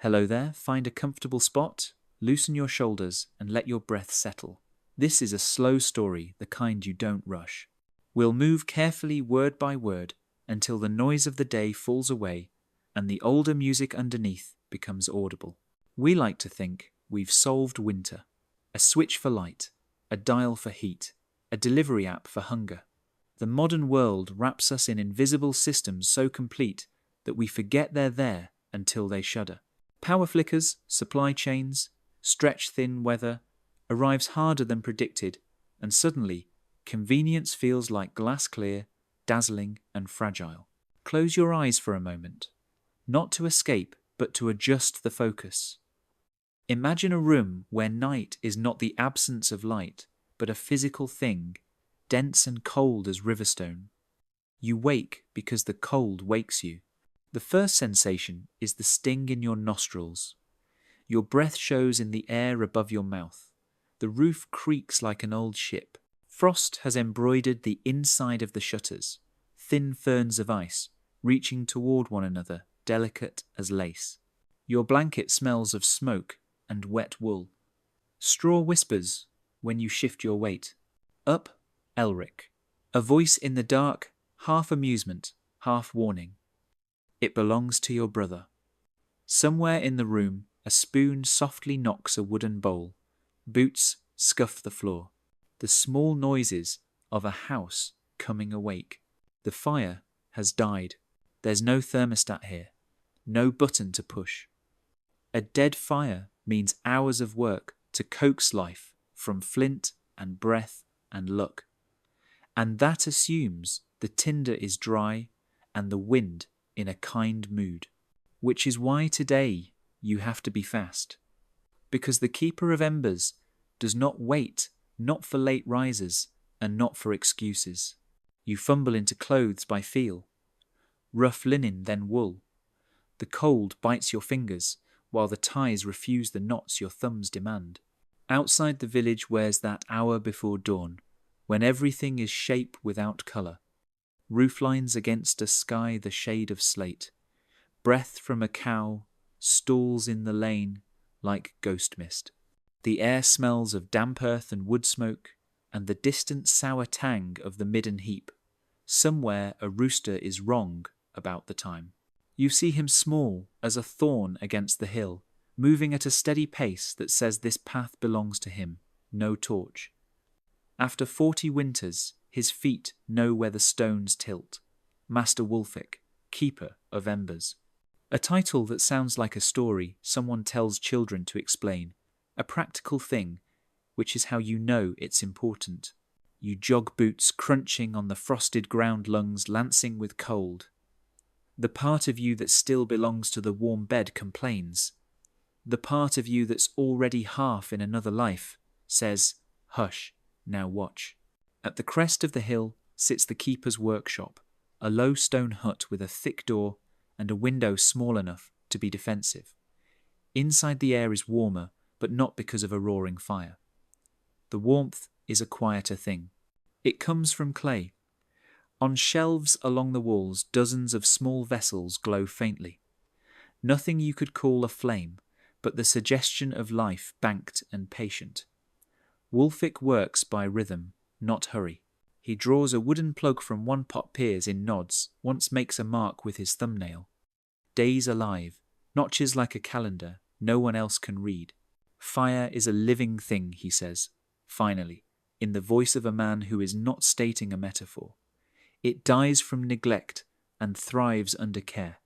Hello there, find a comfortable spot, loosen your shoulders, and let your breath settle. This is a slow story, the kind you don't rush. We'll move carefully word by word until the noise of the day falls away and the older music underneath becomes audible. We like to think we've solved winter. A switch for light, a dial for heat, a delivery app for hunger. The modern world wraps us in invisible systems so complete that we forget they're there until they shudder. Power flickers, supply chains, stretch-thin weather arrives harder than predicted, and suddenly, convenience feels like glass clear, dazzling and fragile. Close your eyes for a moment, not to escape, but to adjust the focus. Imagine a room where night is not the absence of light, but a physical thing, dense and cold as riverstone. You wake because the cold wakes you. The first sensation is the sting in your nostrils. Your breath shows in the air above your mouth. The roof creaks like an old ship. Frost has embroidered the inside of the shutters, thin ferns of ice, reaching toward one another, delicate as lace. Your blanket smells of smoke and wet wool. Straw whispers when you shift your weight. Up, Elric. A voice in the dark, half amusement, half warning. It belongs to your brother. Somewhere in the room, a spoon softly knocks a wooden bowl. Boots scuff the floor. The small noises of a house coming awake. The fire has died. There's no thermostat here. No button to push. A dead fire means hours of work to coax life from flint and breath and luck. And that assumes the tinder is dry and the wind in a kind mood. Which is why today you have to be fast. Because the keeper of embers does not wait, not for late risers and not for excuses. You fumble into clothes by feel. Rough linen, then wool. The cold bites your fingers, while the ties refuse the knots your thumbs demand. Outside the village wears that hour before dawn, when everything is shape without colour. Rooflines against a sky the shade of slate. Breath from a cow stalls in the lane like ghost mist. The air smells of damp earth and wood smoke, and the distant sour tang of the midden heap. Somewhere a rooster is wrong about the time. You see him small as a thorn against the hill, moving at a steady pace that says this path belongs to him, no torch. After 40 winters, his feet know where the stones tilt. Master Wulfic, Keeper of Embers. A title that sounds like a story someone tells children to explain. A practical thing, which is how you know it's important. You jog boots crunching on the frosted ground, lungs lancing with cold. The part of you that still belongs to the warm bed complains. The part of you that's already half in another life says, "Hush, now watch." At the crest of the hill sits the keeper's workshop, a low stone hut with a thick door and a window small enough to be defensive. Inside the air is warmer, but not because of a roaring fire. The warmth is a quieter thing. It comes from clay. On shelves along the walls, dozens of small vessels glow faintly. Nothing you could call a flame, but the suggestion of life banked and patient. Wulfic works by rhythm, not hurry. He draws a wooden plug from one pot piers in nods, once makes a mark with his thumbnail. Days alive, notches like a calendar, no one else can read. Fire is a living thing, he says, finally, in the voice of a man who is not stating a metaphor. It dies from neglect and thrives under care.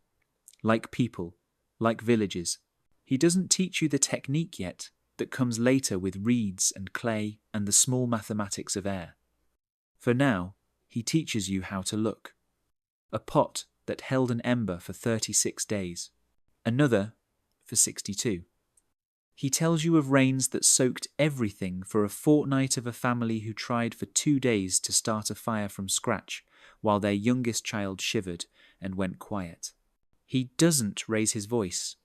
Like people, like villages. He doesn't teach you the technique yet that comes later with reeds and clay and the small mathematics of air. For now, he teaches you how to look. A pot that held an ember for 36 days. Another for 62. He tells you of rains that soaked everything for a fortnight of a family who tried for 2 days to start a fire from scratch while their youngest child shivered and went quiet. He doesn't raise his voice.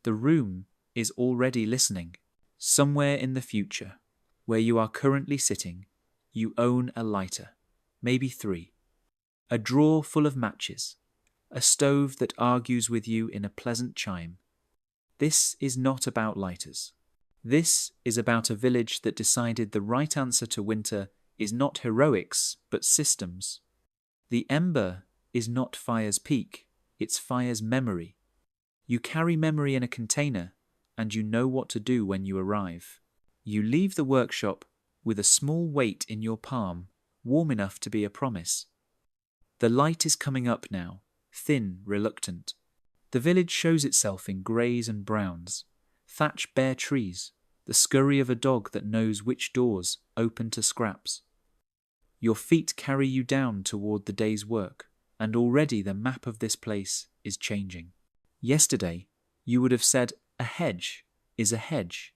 The room is already listening. Somewhere in the future, where you are currently sitting, you own a lighter, maybe 3, a drawer full of matches, a stove that argues with you in a pleasant chime. This is not about lighters. This is about a village that decided the right answer to winter is not heroics, but systems. The ember is not fire's peak, it's fire's memory. You carry memory in a container, and you know what to do when you arrive. You leave the workshop with a small weight in your palm, warm enough to be a promise. The light is coming up now, thin, reluctant. The village shows itself in greys and browns, thatch bare trees, the scurry of a dog that knows which doors open to scraps. Your feet carry you down toward the day's work, and already the map of this place is changing. Yesterday, you would have said a hedge is a hedge,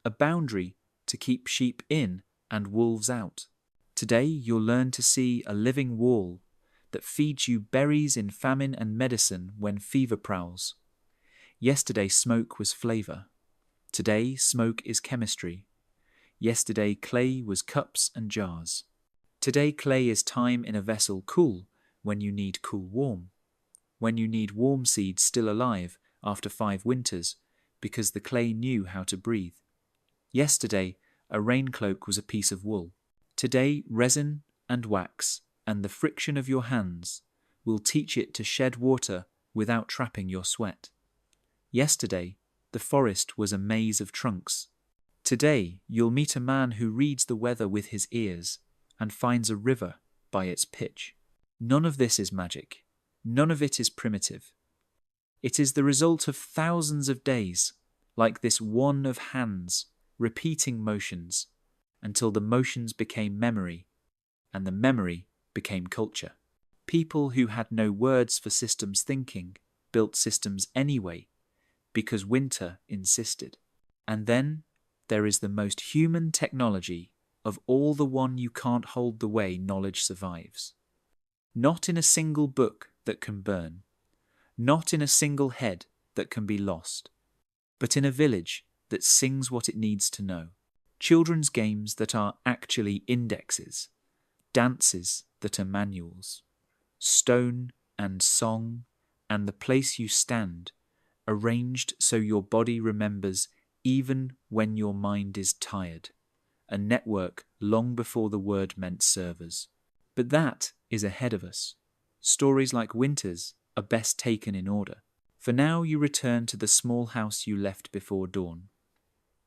a boundary to keep sheep in and wolves out. Today, you'll learn to see a living wall that feeds you berries in famine and medicine when fever prowls. Yesterday, smoke was flavor. Today, smoke is chemistry. Yesterday, clay was cups and jars. Today, clay is time in a vessel cool when you need cool warm. When you need warm seeds still alive after 5 winters because the clay knew how to breathe. Yesterday, a rain cloak was a piece of wool. Today, resin and wax and the friction of your hands will teach it to shed water without trapping your sweat. Yesterday, the forest was a maze of trunks. Today, you'll meet a man who reads the weather with his ears and finds a river by its pitch. None of this is magic. None of it is primitive. It is the result of thousands of days, like this one of hands, repeating motions, until the motions became memory, and the memory became culture. People who had no words for systems thinking built systems anyway, because winter insisted. And then there is the most human technology of all, the one you can't hold the way knowledge survives. Not in a single book that can burn, not in a single head that can be lost, but in a village that sings what it needs to know. Children's games that are actually indexes, dances that are manuals, stone and song and the place you stand, arranged so your body remembers even when your mind is tired. A network long before the word meant servers. But that is ahead of us. Stories like Winter's are best taken in order. For now you return to the small house you left before dawn.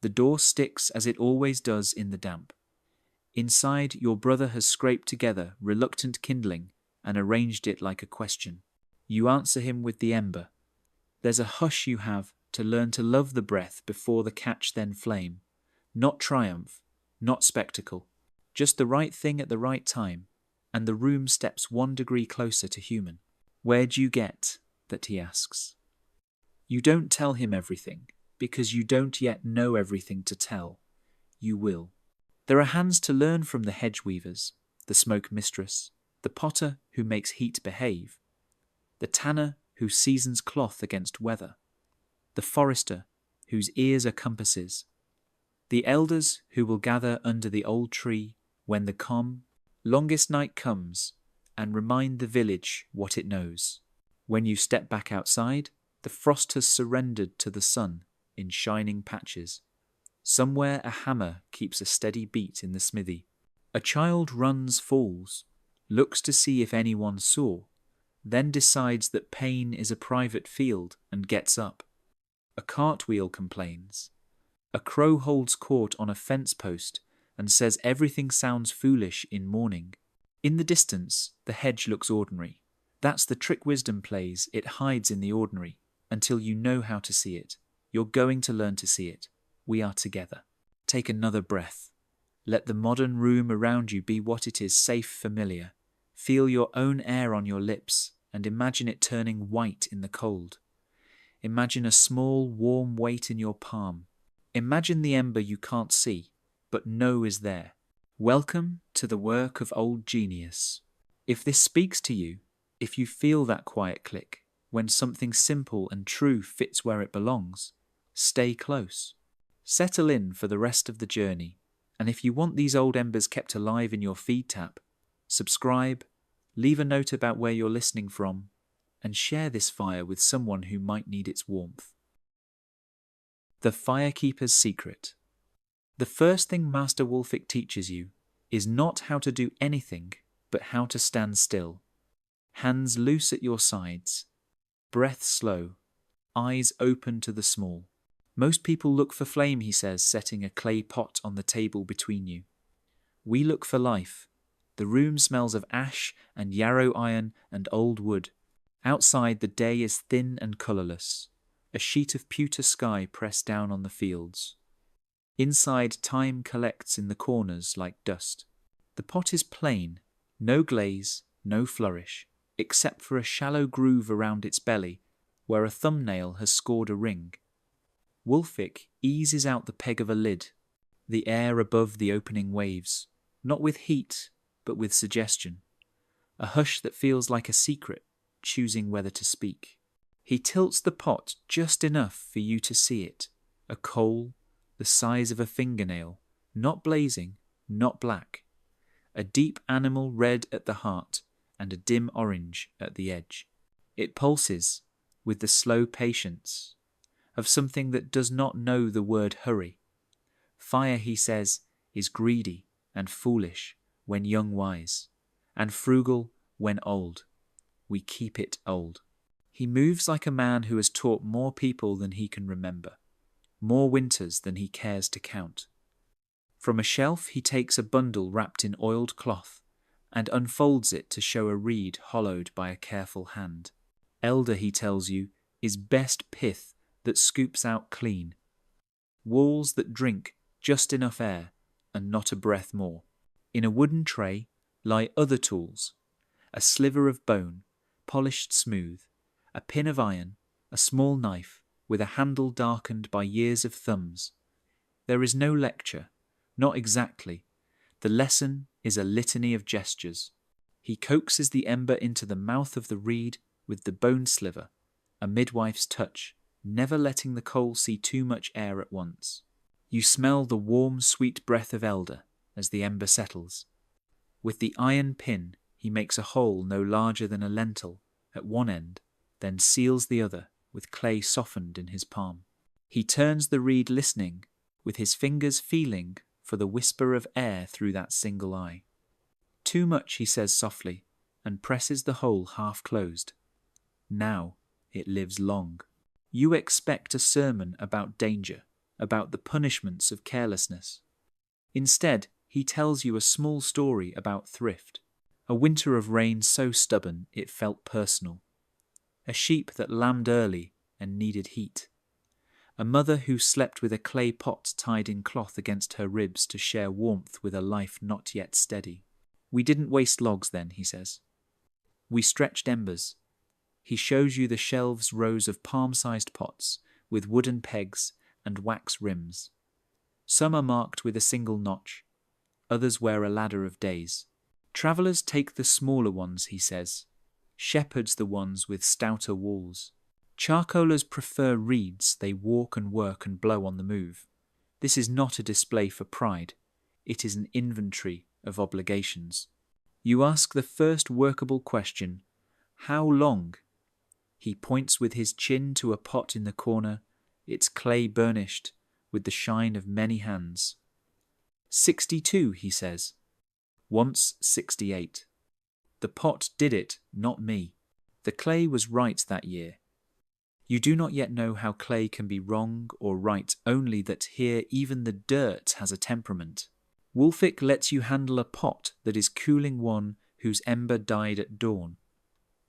The door sticks as it always does in the damp. Inside, your brother has scraped together reluctant kindling and arranged it like a question. You answer him with the ember. There's a hush you have to learn to love the breath before the catch then flame. Not triumph, not spectacle, just the right thing at the right time, and the room steps 1 degree closer to human. Where'd you get that, he asks. You don't tell him everything, because you don't yet know everything to tell. You will. There are hands to learn from: the hedge weavers, the smoke mistress, the potter who makes heat behave, the tanner who seasons cloth against weather, the forester whose ears are compasses, the elders who will gather under the old tree when the calm, longest night comes and remind the village what it knows. When you step back outside, the frost has surrendered to the sun in shining patches. Somewhere a hammer keeps a steady beat in the smithy. A child runs, falls, looks to see if anyone saw, then decides that pain is a private field and gets up. A cartwheel complains. A crow holds court on a fence post and says everything sounds foolish in mourning. In the distance, the hedge looks ordinary. That's the trick wisdom plays. It hides in the ordinary until you know how to see it. You're going to learn to see it. We are together. Take another breath. Let the modern room around you be what it is: safe, familiar. Feel your own air on your lips and imagine it turning white in the cold. Imagine a small, warm weight in your palm. Imagine the ember you can't see, but know is there. Welcome to the work of old genius. If this speaks to you, if you feel that quiet click, when something simple and true fits where it belongs, stay close. Settle in for the rest of the journey, and if you want these old embers kept alive in your feed tap, subscribe, leave a note about where you're listening from, and share this fire with someone who might need its warmth. The Firekeeper's Secret. The first thing Master Wulfik teaches you is not how to do anything, but how to stand still. Hands loose at your sides, breath slow, eyes open to the small. Most people look for flame, he says, setting a clay pot on the table between you. We look for life. The room smells of ash and yarrow iron and old wood. Outside the day is thin and colourless, a sheet of pewter sky pressed down on the fields. Inside, time collects in the corners like dust. The pot is plain, no glaze, no flourish, except for a shallow groove around its belly, where a thumbnail has scored a ring. Wulfik eases out the peg of a lid, the air above the opening waves, not with heat, but with suggestion. A hush that feels like a secret, choosing whether to speak. He tilts the pot just enough for you to see it, a coal, the size of a fingernail, not blazing, not black. A deep animal red at the heart and a dim orange at the edge. It pulses with the slow patience of something that does not know the word hurry. Fire, he says, is greedy and foolish when young wise, and frugal when old. We keep it old. He moves like a man who has taught more people than he can remember, more winters than he cares to count. From a shelf he takes a bundle wrapped in oiled cloth and unfolds it to show a reed hollowed by a careful hand. Elder, he tells you, is best pith that scoops out clean. Walls that drink just enough air and not a breath more. In a wooden tray lie other tools, a sliver of bone, polished smooth, a pin of iron, a small knife with a handle darkened by years of thumbs. There is no lecture, not exactly. The lesson is a litany of gestures. He coaxes the ember into the mouth of the reed with the bone sliver, a midwife's touch, never letting the coal see too much air at once. You smell the warm, sweet breath of elder as the ember settles. With the iron pin, he makes a hole no larger than a lentil at one end, then seals the other with clay softened in his palm. He turns the reed listening, with his fingers feeling for the whisper of air through that single eye. Too much, he says softly, and presses the hole half closed. Now it lives long. You expect a sermon about danger, about the punishments of carelessness. Instead, he tells you a small story about thrift, a winter of rain so stubborn it felt personal, a sheep that lambed early and needed heat, a mother who slept with a clay pot tied in cloth against her ribs to share warmth with a life not yet steady. We didn't waste logs then, he says. We stretched embers. He shows you the shelves' rows of palm-sized pots with wooden pegs and wax rims. Some are marked with a single notch. Others wear a ladder of days. Travellers take the smaller ones, he says. Shepherds the ones with stouter walls. Charcoalers prefer reeds they walk and work and blow on the move. This is not a display for pride. It is an inventory of obligations. You ask the first workable question, how long? He points with his chin to a pot in the corner, its clay burnished with the shine of many hands. 62, he says. Once 68. The pot did it, not me. The clay was right that year. You do not yet know how clay can be wrong or right, only that here even the dirt has a temperament. Wulfik lets you handle a pot that is cooling one whose ember died at dawn.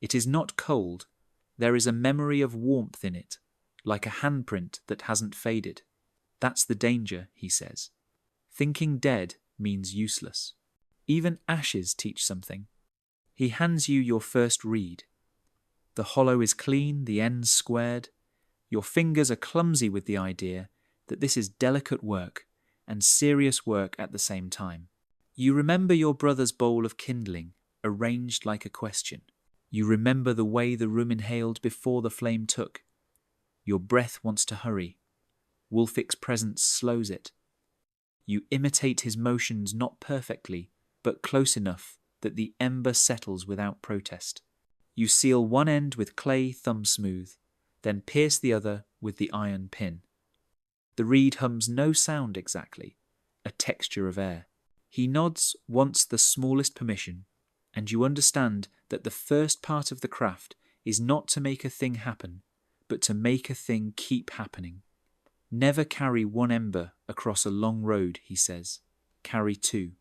It is not cold. There is a memory of warmth in it, like a handprint that hasn't faded. That's the danger, he says. Thinking dead means useless. Even ashes teach something. He hands you your first reed. The hollow is clean, the ends squared. Your fingers are clumsy with the idea that this is delicate work and serious work at the same time. You remember your brother's bowl of kindling, arranged like a question. You remember the way the room inhaled before the flame took. Your breath wants to hurry. Wulfik's presence slows it. You imitate his motions not perfectly, but close enough that the ember settles without protest. You seal one end with clay thumb smooth, then pierce the other with the iron pin. The reed hums no sound exactly, a texture of air. He nods once the smallest permission, and you understand that the first part of the craft is not to make a thing happen, but to make a thing keep happening. Never carry one ember across a long road, he says. Carry two.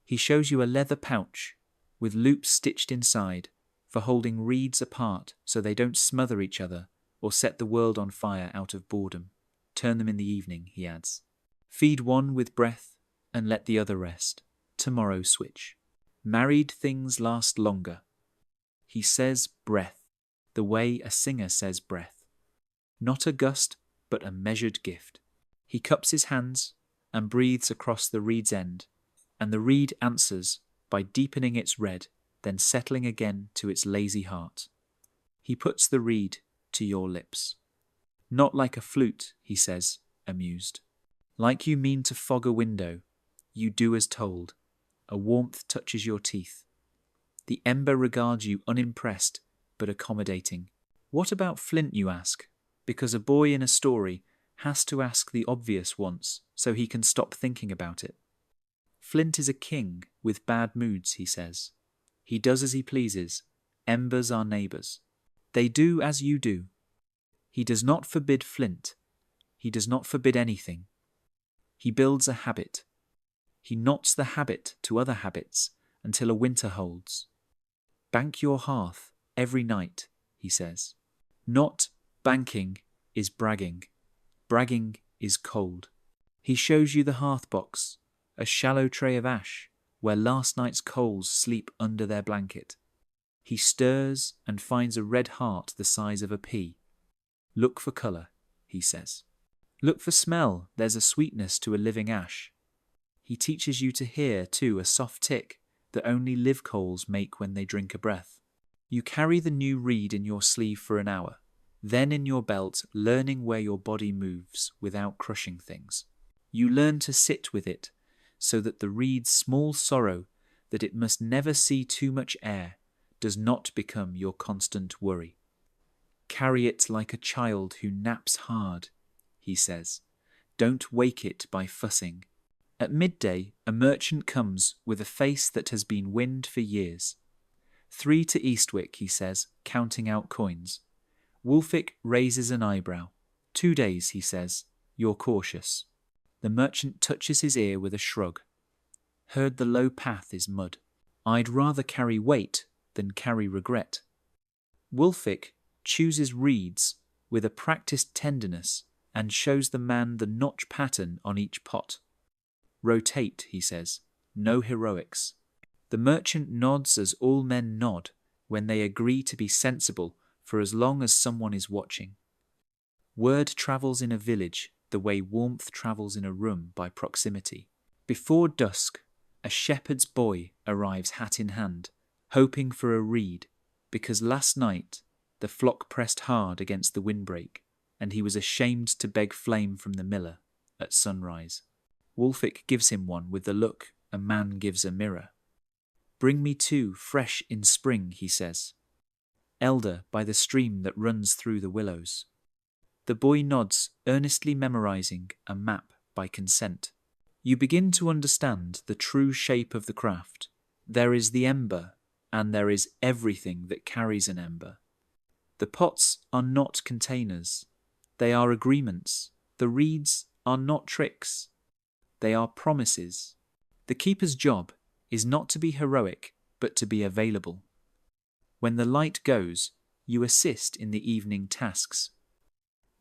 He shows you a leather pouch with loops stitched inside for holding reeds apart so they don't smother each other or set the world on fire out of boredom. Turn them in the evening, he adds. Feed one with breath and let the other rest. Tomorrow switch. Married things last longer. He says breath, the way a singer says breath. Not a gust, but a measured gift. He cups his hands and breathes across the reed's end, and the reed answers by deepening its red, then settling again to its lazy heart. He puts the reed to your lips. Not like a flute, he says, amused. Like you mean to fog a window, you do as told. A warmth touches your teeth. The ember regards you unimpressed, but accommodating. What about flint, you ask? Because a boy in a story has to ask the obvious once, so he can stop thinking about it. Flint is a king with bad moods, he says. He does as he pleases. Embers are neighbours. They do as you do. He does not forbid flint. He does not forbid anything. He builds a habit. He knots the habit to other habits until a winter holds. Bank your hearth every night, he says. Not banking is bragging. Bragging is cold. He shows you the hearth box, a shallow tray of ash where last night's coals sleep under their blanket. He stirs and finds a red heart the size of a pea. Look for colour, he says. Look for smell, there's a sweetness to a living ash. He teaches you to hear, too, a soft tick that only live coals make when they drink a breath. You carry the new reed in your sleeve for an hour, then in your belt, learning where your body moves without crushing things. You learn to sit with it, so that the reed's small sorrow that it must never see too much air does not become your constant worry. Carry it like a child who naps hard, he says. Don't wake it by fussing. At midday, a merchant comes with a face that has been winned for years. 3 to Eastwick, he says, counting out coins. Wulfik raises an eyebrow. 2 days, he says. You're cautious. The merchant touches his ear with a shrug. Heard the low path is mud. I'd rather carry weight than carry regret. Wulfik chooses reeds with a practiced tenderness and shows the man the notch pattern on each pot. Rotate, he says. No heroics. The merchant nods as all men nod when they agree to be sensible for as long as someone is watching. Word travels in a village the way warmth travels in a room by proximity. Before dusk, a shepherd's boy arrives hat in hand, hoping for a reed, because last night the flock pressed hard against the windbreak, and he was ashamed to beg flame from the miller at sunrise. Wulfik gives him one with the look a man gives a mirror. Bring me 2 fresh in spring, he says. Elder by the stream that runs through the willows. The boy nods, earnestly memorizing a map by consent. You begin to understand the true shape of the craft. There is the ember, and there is everything that carries an ember. The pots are not containers. They are agreements. The reeds are not tricks. They are promises. The keeper's job is not to be heroic, but to be available. When the light goes, you assist in the evening tasks.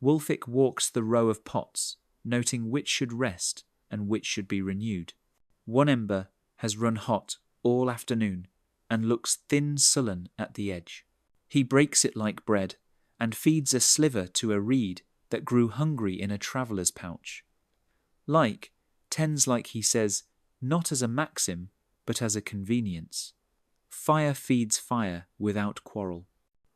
Wulfik walks the row of pots, noting which should rest and which should be renewed. One ember has run hot all afternoon and looks thin sullen at the edge. He breaks it like bread and feeds a sliver to a reed that grew hungry in a traveller's pouch. Tends like he says, not as a maxim, but as a convenience. Fire feeds fire without quarrel.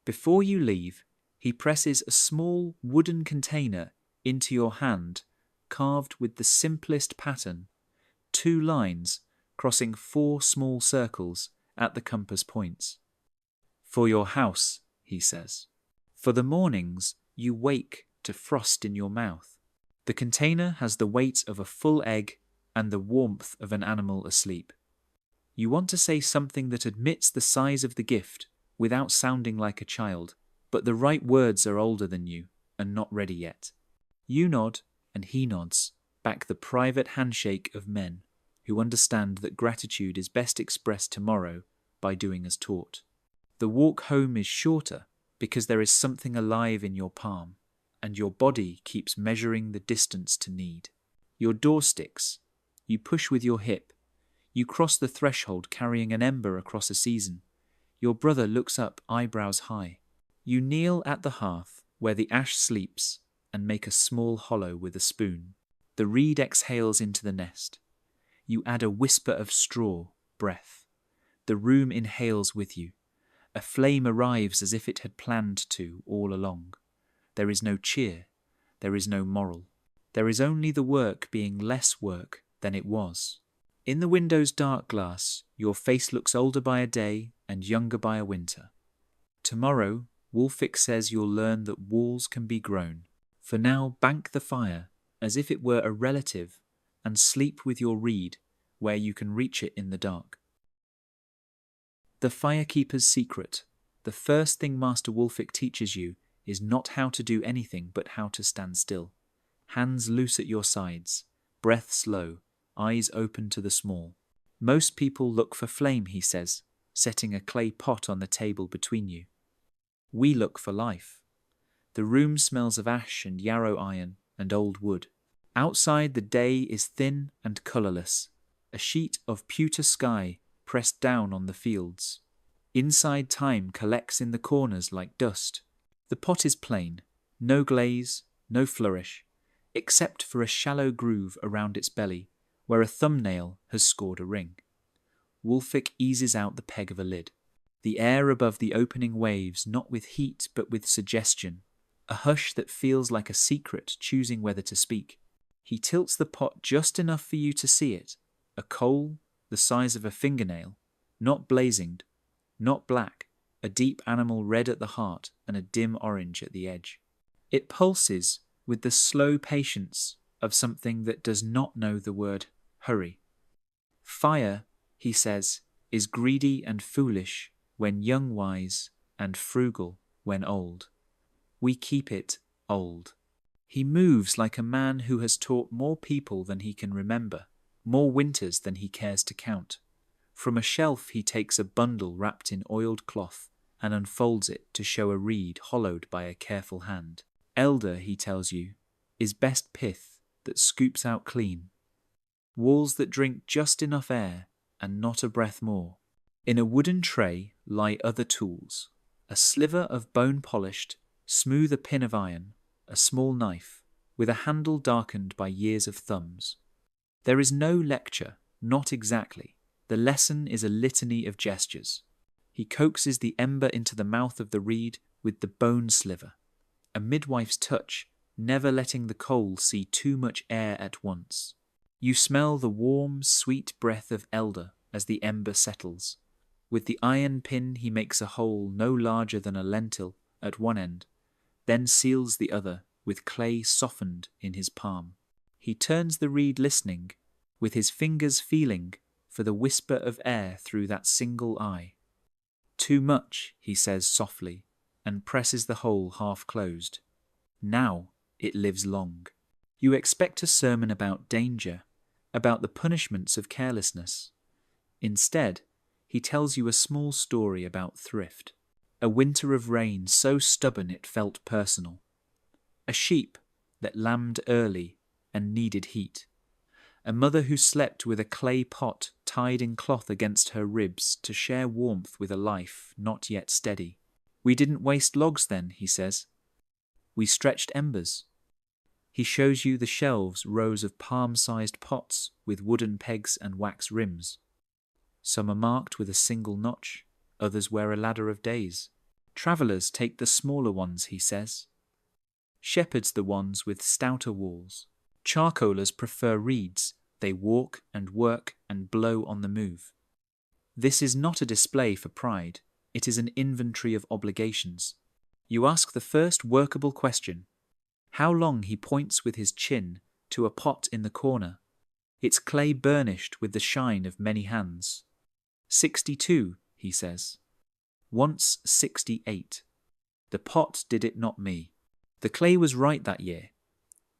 Before you leave, he presses a small wooden container into your hand, carved with the simplest pattern, 2 lines crossing 4 small circles at the compass points. For your house, he says. For the mornings you wake to frost in your mouth. The container has the weight of a full egg and the warmth of an animal asleep. You want to say something that admits the size of the gift without sounding like a child, but the right words are older than you and not ready yet. You nod, and he nods, back the private handshake of men who understand that gratitude is best expressed tomorrow by doing as taught. The walk home is shorter because there is something alive in your palm, and your body keeps measuring the distance to need. Your door sticks. You push with your hip. You cross the threshold carrying an ember across a season. Your brother looks up, eyebrows high. You kneel at the hearth where the ash sleeps and make a small hollow with a spoon. The reed exhales into the nest. You add a whisper of straw, breath. The room inhales with you. A flame arrives as if it had planned to all along. There is no cheer. There is no moral. There is only the work being less work than it was. In the window's dark glass, your face looks older by a day and younger by a winter. Tomorrow, Wulfik says you'll learn that walls can be grown. For now, bank the fire as if it were a relative and sleep with your reed where you can reach it in the dark. The Firekeeper's secret. The first thing Master Wulfik teaches you is not how to do anything but how to stand still. Hands loose at your sides, breath slow, eyes open to the small. Most people look for flame, he says, setting a clay pot on the table between you. We look for life. The room smells of ash and yarrow iron and old wood. Outside the day is thin and colourless, a sheet of pewter sky pressed down on the fields. Inside time collects in the corners like dust. The pot is plain, no glaze, no flourish, except for a shallow groove around its belly, where a thumbnail has scored a ring. Wulfik eases out the peg of a lid. The air above the opening waves, not with heat but with suggestion, a hush that feels like a secret choosing whether to speak. He tilts the pot just enough for you to see it, a coal the size of a fingernail, not blazinged, not black, a deep animal red at the heart and a dim orange at the edge. It pulses with the slow patience of something that does not know the word hurry. Fire, he says, is greedy and foolish when young wise and frugal when old. We keep it old. He moves like a man who has taught more people than he can remember, more winters than he cares to count. From a shelf he takes a bundle wrapped in oiled cloth and unfolds it to show a reed hollowed by a careful hand. Elder, he tells you, is best pith that scoops out clean. Walls that drink just enough air and not a breath more. In a wooden tray lie other tools, a sliver of bone polished, smooth a pin of iron, a small knife, with a handle darkened by years of thumbs. There is no lecture, not exactly. The lesson is a litany of gestures. He coaxes the ember into the mouth of the reed with the bone sliver, a midwife's touch, never letting the coal see too much air at once. You smell the warm, sweet breath of elder as the ember settles. With the iron pin he makes a hole no larger than a lentil at one end, then seals the other with clay softened in his palm. He turns the reed listening, with his fingers feeling for the whisper of air through that single eye. Too much, he says softly, and presses the hole half closed. Now it lives long. You expect a sermon about danger, about the punishments of carelessness. Instead, he tells you a small story about thrift, a winter of rain so stubborn it felt personal, a sheep that lambed early and needed heat, a mother who slept with a clay pot tied in cloth against her ribs to share warmth with a life not yet steady. We didn't waste logs then, he says. We stretched embers. He shows you the shelves, rows of palm-sized pots with wooden pegs and wax rims. Some are marked with a single notch, others wear a ladder of days. Travellers take the smaller ones, he says. Shepherds the ones with stouter walls. Charcoalers prefer reeds. They walk and work and blow on the move. This is not a display for pride. It is an inventory of obligations. You ask the first workable question. How long he points with his chin to a pot in the corner, its clay burnished with the shine of many hands. 62, he says. Once 68. The pot did it, not me. The clay was right that year.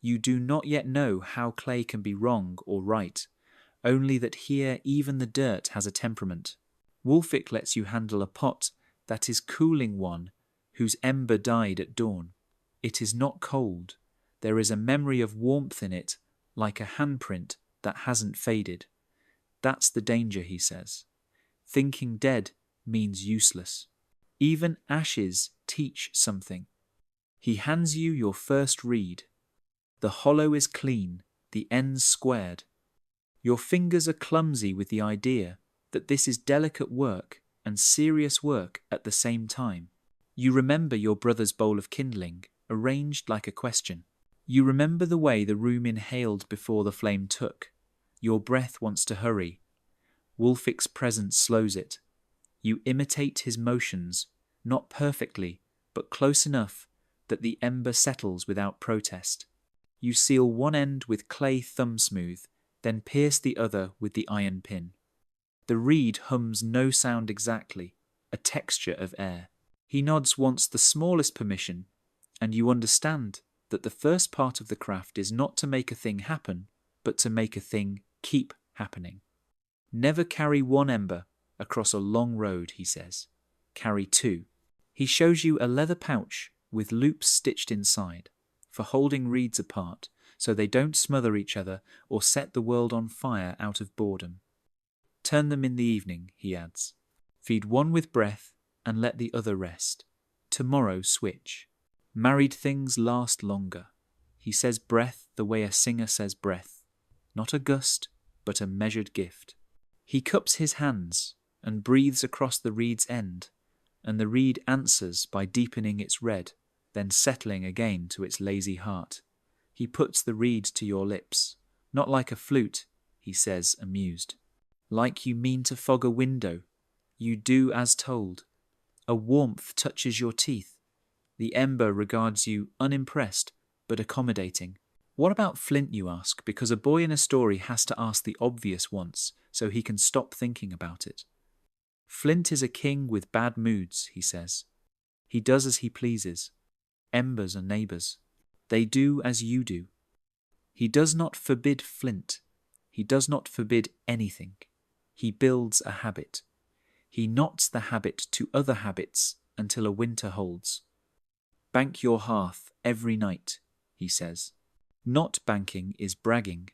You do not yet know how clay can be wrong or right, only that here even the dirt has a temperament. Wulfik lets you handle a pot that is cooling one whose ember died at dawn. It is not cold. There is a memory of warmth in it, like a handprint that hasn't faded. That's the danger, he says. Thinking dead means useless. Even ashes teach something. He hands you your first reed. The hollow is clean, the ends squared. Your fingers are clumsy with the idea that this is delicate work and serious work at the same time. You remember your brother's bowl of kindling, arranged like a question. You remember the way the room inhaled before the flame took. Your breath wants to hurry. Wulfik's presence slows it. You imitate his motions, not perfectly, but close enough that the ember settles without protest. You seal one end with clay thumb smooth, then pierce the other with the iron pin. The reed hums no sound exactly, a texture of air. He nods once the smallest permission, and you understand that the first part of the craft is not to make a thing happen, but to make a thing keep happening. Never carry one ember across a long road, he says. Carry two. He shows you a leather pouch with loops stitched inside, for holding reeds apart so they don't smother each other or set the world on fire out of boredom. Turn them in the evening, he adds. Feed one with breath and let the other rest. Tomorrow switch. Married things last longer. He says breath the way a singer says breath. Not a gust, but a measured gift. He cups his hands and breathes across the reed's end, and the reed answers by deepening its red, then settling again to its lazy heart. He puts the reed to your lips. Not like a flute, he says, amused. Like you mean to fog a window. You do as told. A warmth touches your teeth. The ember regards you unimpressed, but accommodating. What about flint, you ask, because a boy in a story has to ask the obvious once, so he can stop thinking about it. Flint is a king with bad moods, he says. He does as he pleases. Embers are neighbours. They do as you do. He does not forbid flint. He does not forbid anything. He builds a habit. He knots the habit to other habits until a winter holds. Bank your hearth every night, he says. Not banking is bragging.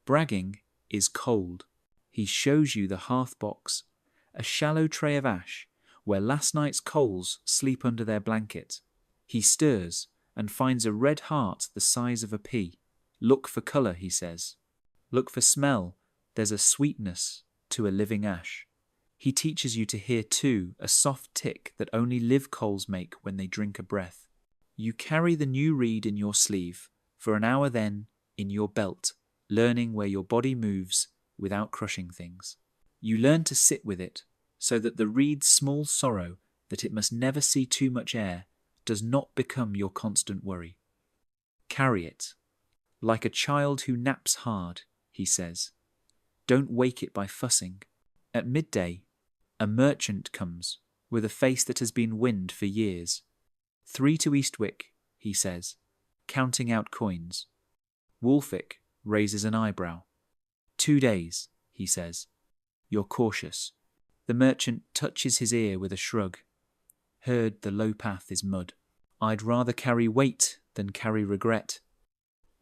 Bragging is cold. He shows you the hearth box, a shallow tray of ash where last night's coals sleep under their blanket. He stirs and finds a red heart the size of a pea. Look for colour, he says. Look for smell. There's a sweetness to a living ash. He teaches you to hear too a soft tick that only live coals make when they drink a breath. You carry the new reed in your sleeve, for an hour then in your belt, learning where your body moves without crushing things. You learn to sit with it, so that the reed's small sorrow that it must never see too much air does not become your constant worry. Carry it. Like a child who naps hard, he says. Don't wake it by fussing. At midday, a merchant comes, with a face that has been winned for years. 3 to Eastwick, he says, counting out coins. Wulfik raises an eyebrow. 2 days, he says. You're cautious. The merchant touches his ear with a shrug. Heard the low path is mud. I'd rather carry weight than carry regret.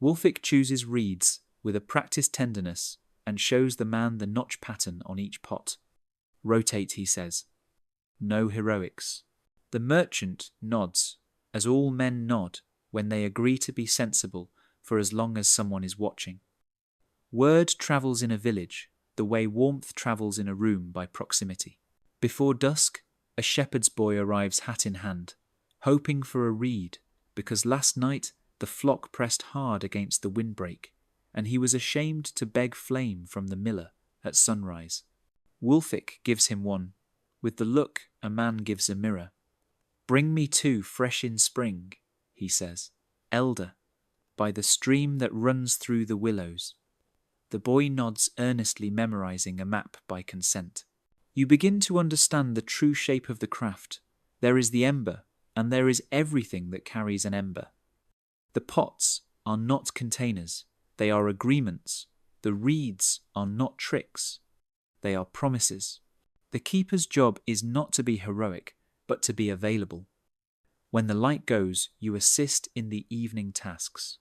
Wulfik chooses reeds with a practiced tenderness and shows the man the notch pattern on each pot. Rotate, he says. No heroics. The merchant nods, as all men nod when they agree to be sensible for as long as someone is watching. Word travels in a village the way warmth travels in a room by proximity. Before dusk, a shepherd's boy arrives hat in hand, hoping for a reed, because last night the flock pressed hard against the windbreak, and he was ashamed to beg flame from the miller at sunrise. Wulfik gives him one, with the look a man gives a mirror. Bring me 2 fresh in spring, he says. elder, by the stream that runs through the willows. The boy nods earnestly, memorizing a map by consent. You begin to understand the true shape of the craft. There is the ember, and there is everything that carries an ember. The pots are not containers, they are agreements. The reeds are not tricks, they are promises. The keeper's job is not to be heroic, but to be available. When the light goes, you assist in the evening tasks.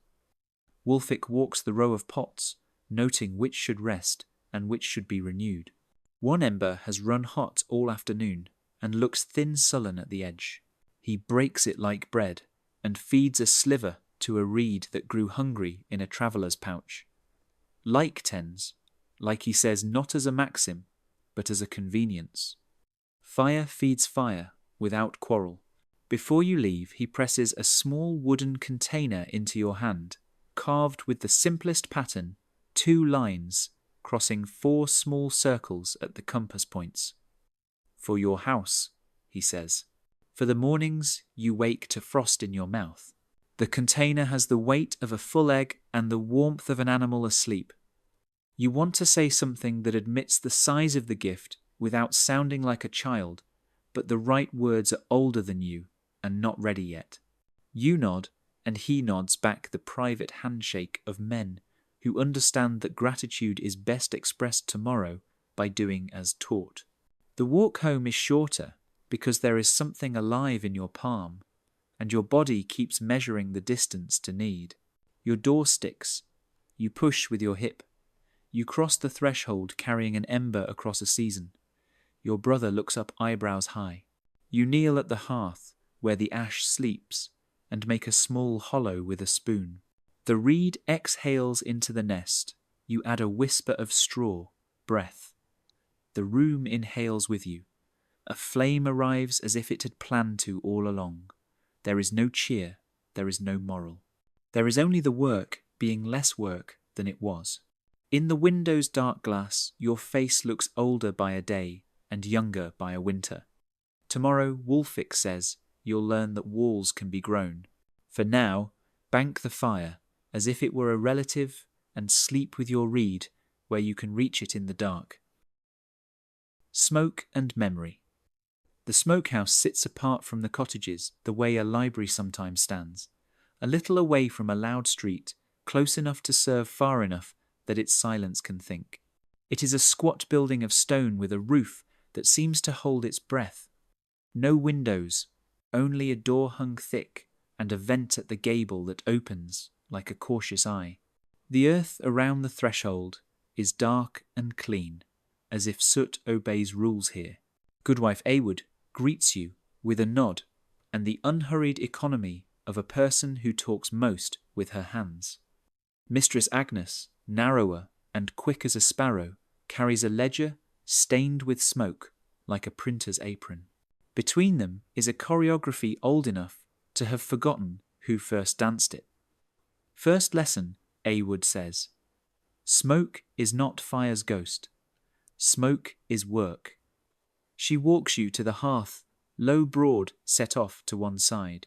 Wulfik walks the row of pots, noting which should rest and which should be renewed. One ember has run hot all afternoon and looks thin sullen at the edge. He breaks it like bread and feeds a sliver to a reed that grew hungry in a traveller's pouch. Like tends, like he says not as a maxim, but as a convenience. Fire feeds fire without quarrel. Before you leave, he presses a small wooden container into your hand, carved with the simplest pattern, 2 lines crossing 4 small circles at the compass points. For your house, he says. For the mornings you wake to frost in your mouth. The container has the weight of a full egg and the warmth of an animal asleep. You want to say something that admits the size of the gift without sounding like a child, but the right words are older than you and not ready yet. You nod, and he nods back the private handshake of men who understand that gratitude is best expressed tomorrow by doing as taught. The walk home is shorter because there is something alive in your palm, and your body keeps measuring the distance to need. Your door sticks. You push with your hip. You cross the threshold carrying an ember across a season. Your brother looks up eyebrows high. You kneel at the hearth where the ash sleeps and make a small hollow with a spoon. The reed exhales into the nest. You add a whisper of straw, breath. The room inhales with you. A flame arrives as if it had planned to all along. There is no cheer, there is no moral. There is only the work being less work than it was. In the window's dark glass, your face looks older by a day and younger by a winter. Tomorrow, Wulfik says, you'll learn that walls can be grown. For now, bank the fire as if it were a relative and sleep with your reed where you can reach it in the dark. Smoke and memory. The smokehouse sits apart from the cottages the way a library sometimes stands, a little away from a loud street, close enough to serve far enough that its silence can think. It is a squat building of stone with a roof that seems to hold its breath. No windows, only a door hung thick and a vent at the gable that opens like a cautious eye. The earth around the threshold is dark and clean, as if soot obeys rules here. Goodwife Awood greets you with a nod and the unhurried economy of a person who talks most with her hands. Mistress Agnes, narrower and quick as a sparrow, carries a ledger stained with smoke like a printer's apron. Between them is a choreography old enough to have forgotten who first danced it. First lesson, Awood says. Smoke is not fire's ghost. Smoke is work. She walks you to the hearth, low broad set off to one side.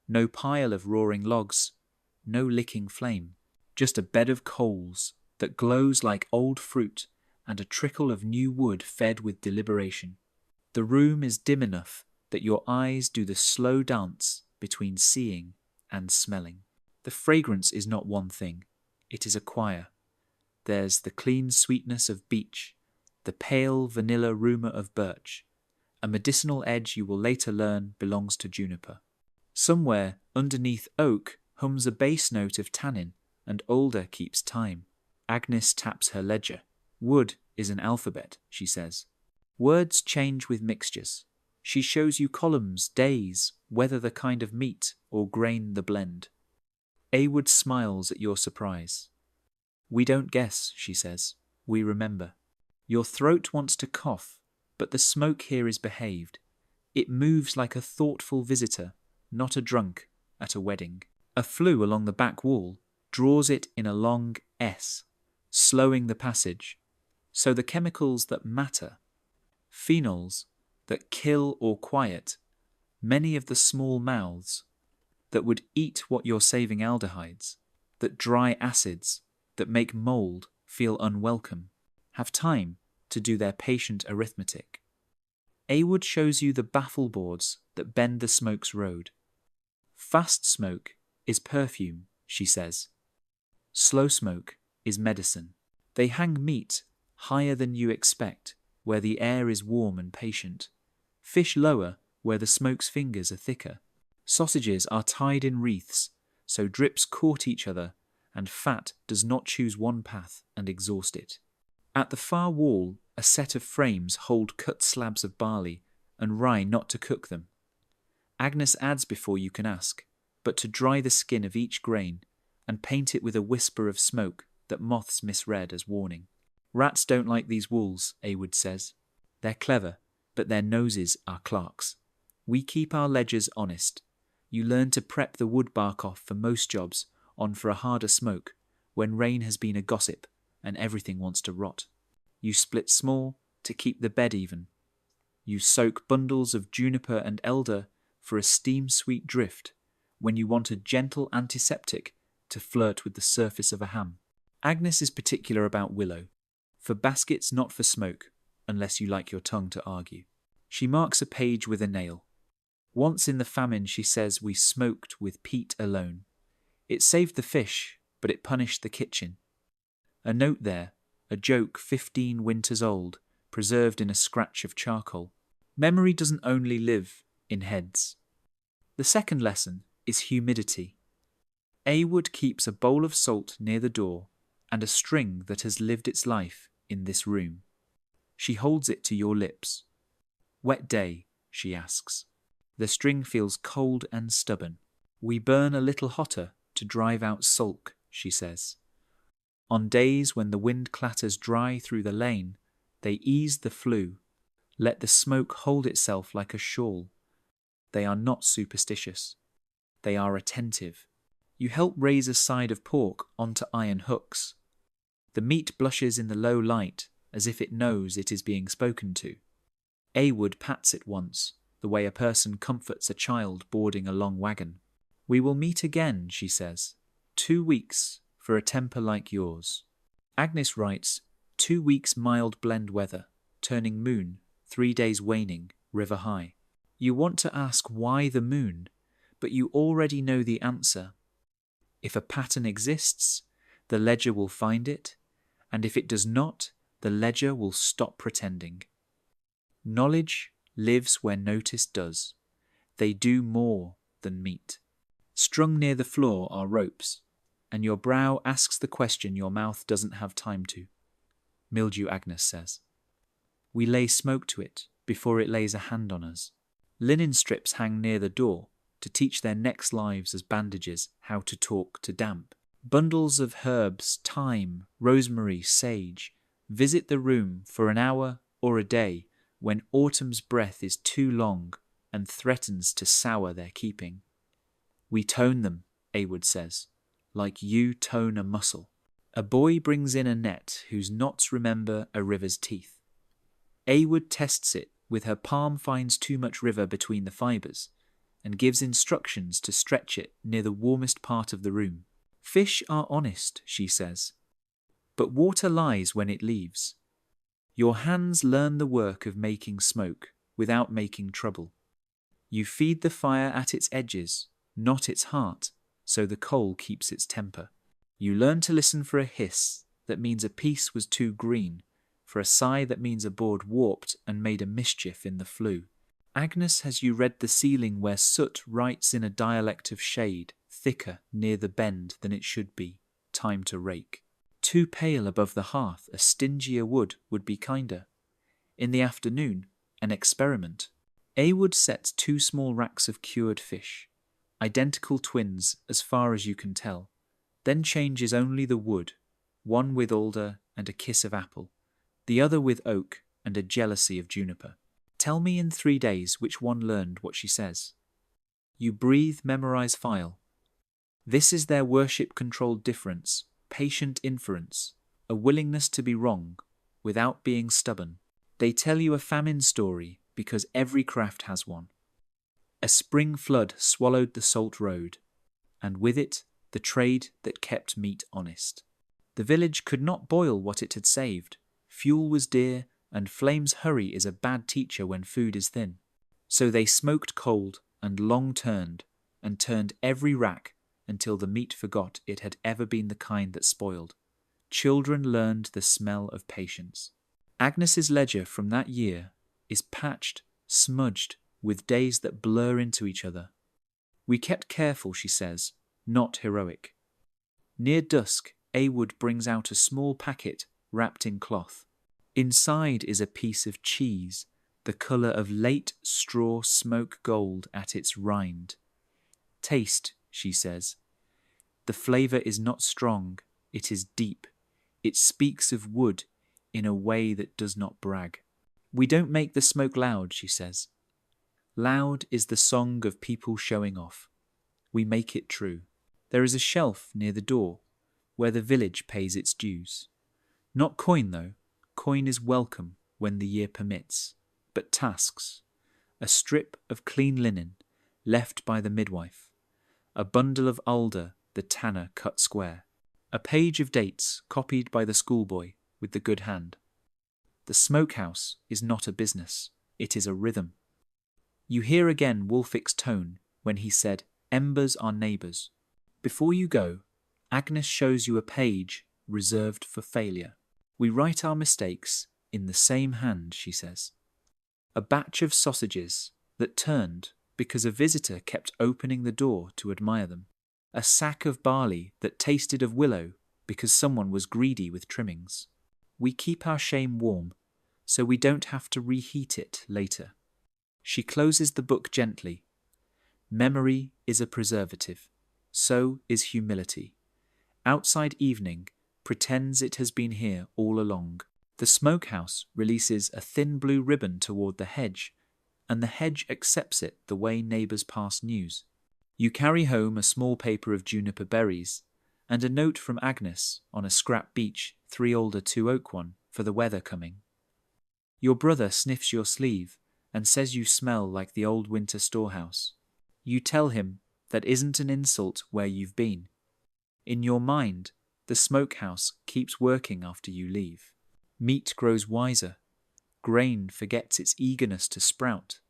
No pile of roaring logs, no licking flame, just a bed of coals that glows like old fruit and a trickle of new wood fed with deliberation. The room is dim enough that your eyes do the slow dance between seeing and smelling. The fragrance is not one thing, it is a choir. There's the clean sweetness of beech, the pale vanilla rumour of birch. A medicinal edge you will later learn belongs to juniper. Somewhere underneath oak hums a bass note of tannin, and older keeps time. Agnes taps her ledger. Wood is an alphabet, she says. Words change with mixtures. She shows you columns, days, whether the kind of meat or grain the blend. Awood smiles at your surprise. We don't guess, she says. We remember. Your throat wants to cough, but the smoke here is behaved. It moves like a thoughtful visitor, not a drunk at a wedding. A flue along the back wall draws it in a long S, slowing the passage. So the chemicals that matter, phenols that kill or quiet, many of the small mouths, that would eat what you're saving aldehydes, that dry acids, that make mold feel unwelcome, have time to do their patient arithmetic. Awood shows you the baffle boards that bend the smoke's road. Fast smoke is perfume, she says. Slow smoke is medicine. They hang meat higher than you expect, where the air is warm and patient. Fish lower, where the smoke's fingers are thicker. Sausages are tied in wreaths, so drips court each other, and fat does not choose one path and exhaust it. At the far wall, a set of frames hold cut slabs of barley and rye not to cook them. Agnes adds before you can ask, but to dry the skin of each grain and paint it with a whisper of smoke that moths misread as warning. Rats don't like these walls, Awood says. They're clever, but their noses are clerks. We keep our ledgers honest. You learn to prep the wood bark off for most jobs on for a harder smoke when rain has been a gossip and everything wants to rot. You split small to keep the bed even. You soak bundles of juniper and elder for a steam-sweet drift when you want a gentle antiseptic to flirt with the surface of a ham. Agnes is particular about willow, for baskets not for smoke, unless you like your tongue to argue. She marks a page with a nail. Once in the famine, she says, we smoked with peat alone. It saved the fish, but it punished the kitchen. A note there, a joke 15 winters old, preserved in a scratch of charcoal. Memory doesn't only live in heads. The second lesson is humidity. Awood keeps a bowl of salt near the door and a string that has lived its life in this room. She holds it to your lips. Wet day, she asks. The string feels cold and stubborn. We burn a little hotter to drive out sulk, she says. On days when the wind clatters dry through the lane, they ease the flue, let the smoke hold itself like a shawl. They are not superstitious. They are attentive. You help raise a side of pork onto iron hooks. The meat blushes in the low light as if it knows it is being spoken to. Awood pats it once, the way a person comforts a child boarding a long wagon. We will meet again, she says. 2 weeks for a temper like yours. Agnes writes, 2 weeks mild blend weather, turning moon, 3 days waning, river high. You want to ask why the moon, but you already know the answer. If a pattern exists, the ledger will find it, and if it does not, the ledger will stop pretending. Knowledge lives where notice does. They do more than meet. Strung near the floor are ropes, and your brow asks the question your mouth doesn't have time to. Mildew, Agnes says. We lay smoke to it before it lays a hand on us. Linen strips hang near the door to teach their next lives as bandages how to talk to damp. Bundles of herbs, thyme, rosemary, sage, visit the room for an hour or a day when autumn's breath is too long and threatens to sour their keeping. We tone them, Awood says, like you tone a muscle. A boy brings in a net whose knots remember a river's teeth. Awood tests it with her palm finds too much river between the fibres and gives instructions to stretch it near the warmest part of the room. Fish are honest, she says, but water lies when it leaves. Your hands learn the work of making smoke without making trouble. You feed the fire at its edges, not its heart, so the coal keeps its temper. You learn to listen for a hiss that means a piece was too green, for a sigh that means a board warped and made a mischief in the flue. Agnes has you read the ceiling where soot writes in a dialect of shade, thicker near the bend than it should be, time to rake. Too pale above the hearth, a stingier wood would be kinder. In the afternoon, an experiment. Awood sets 2 small racks of cured fish, identical twins as far as you can tell, then changes only the wood, one with alder and a kiss of apple, the other with oak and a jealousy of juniper. Tell me in 3 days which one learned what she says. You breathe, memorize, file. This is their worship-controlled difference, patient inference, a willingness to be wrong, without being stubborn. They tell you a famine story because every craft has one. A spring flood swallowed the salt road, and with it, the trade that kept meat honest. The village could not boil what it had saved. Fuel was dear, and flame's hurry is a bad teacher when food is thin. So they smoked cold and long turned every rack until the meat forgot it had ever been the kind that spoiled. Children learned the smell of patience. Agnes's ledger from that year is patched, smudged, with days that blur into each other. We kept careful, she says, not heroic. Near dusk, Awood brings out a small packet wrapped in cloth. Inside is a piece of cheese, the colour of late straw smoke gold at its rind. Taste, she says. The flavour is not strong, it is deep. It speaks of wood in a way that does not brag. We don't make the smoke loud, she says. Loud is the song of people showing off. We make it true. There is a shelf near the door where the village pays its dues. Not coin, though. Coin is welcome when the year permits, but tasks. A strip of clean linen left by the midwife. A bundle of alder the tanner cut square. A page of dates copied by the schoolboy with the good hand. The smokehouse is not a business, it is a rhythm. You hear again Wulfic's tone when he said, "Embers are neighbours." Before you go, Agnes shows you a page reserved for failure. We write our mistakes in the same hand, she says. A batch of sausages that turned because a visitor kept opening the door to admire them. A sack of barley that tasted of willow because someone was greedy with trimmings. We keep our shame warm, so we don't have to reheat it later. She closes the book gently. Memory is a preservative. So is humility. Outside evening pretends it has been here all along. The smokehouse releases a thin blue ribbon toward the hedge, and the hedge accepts it the way neighbours pass news. You carry home a small paper of juniper berries, and a note from Agnes on a scrap beech, 3 older 2 oak one, for the weather coming. Your brother sniffs your sleeve and says you smell like the old winter storehouse. You tell him that isn't an insult where you've been. In your mind, the smokehouse keeps working after you leave. Meat grows wiser. Grain forgets its eagerness to sprout.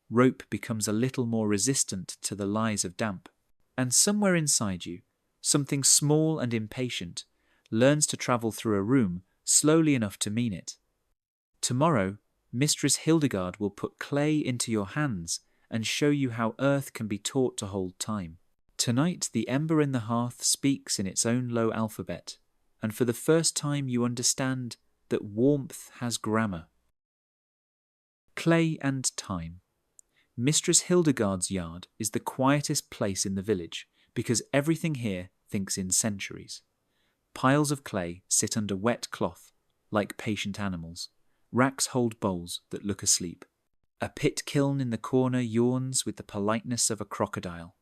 Rope becomes a little more resistant to the lies of damp. And somewhere inside you, something small and impatient learns to travel through a room slowly enough to mean it. Tomorrow, Mistress Hildegard will put clay into your hands and show you how earth can be taught to hold time. Tonight, the ember in the hearth speaks in its own low alphabet, and for the first time you understand that warmth has grammar. Clay and time. Mistress Hildegard's yard is the quietest place in the village because everything here thinks in centuries. Piles of clay sit under wet cloth, like patient animals. Racks hold bowls that look asleep. A pit kiln in the corner yawns with the politeness of a crocodile.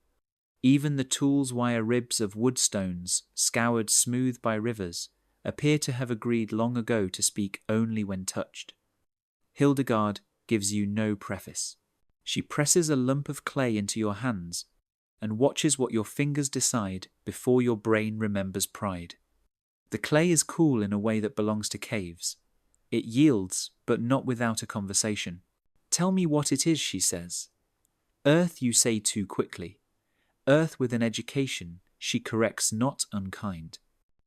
Even the tool's wire ribs of wood stones, scoured smooth by rivers, appear to have agreed long ago to speak only when touched. Hildegard gives you no preface. She presses a lump of clay into your hands and watches what your fingers decide before your brain remembers pride. The clay is cool in a way that belongs to caves. It yields, but not without a conversation. Tell me what it is, she says. Earth you say too quickly. Earth with an education she corrects not unkind.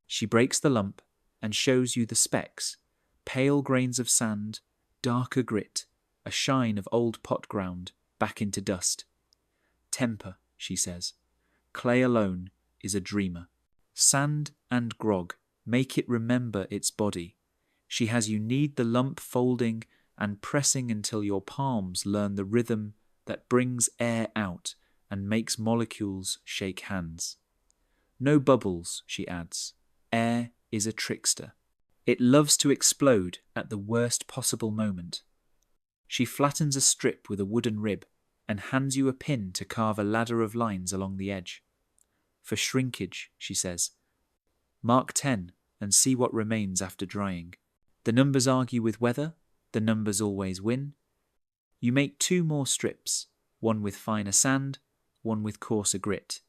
She breaks the lump and shows you the specks, pale grains of sand, darker grit, a shine of old pot ground back into dust. Temper, she says. Clay alone is a dreamer. Sand and grog make it remember its body. She has you knead the lump folding and pressing until your palms learn the rhythm that brings air out and makes molecules shake hands. No bubbles, she adds. Air is a trickster. It loves to explode at the worst possible moment. She flattens a strip with a wooden rib and hands you a pin to carve a ladder of lines along the edge. For shrinkage, she says. Mark 10 and see what remains after drying. The numbers argue with weather, the numbers always win. You make 2 more strips, one with finer sand, one with coarser grit.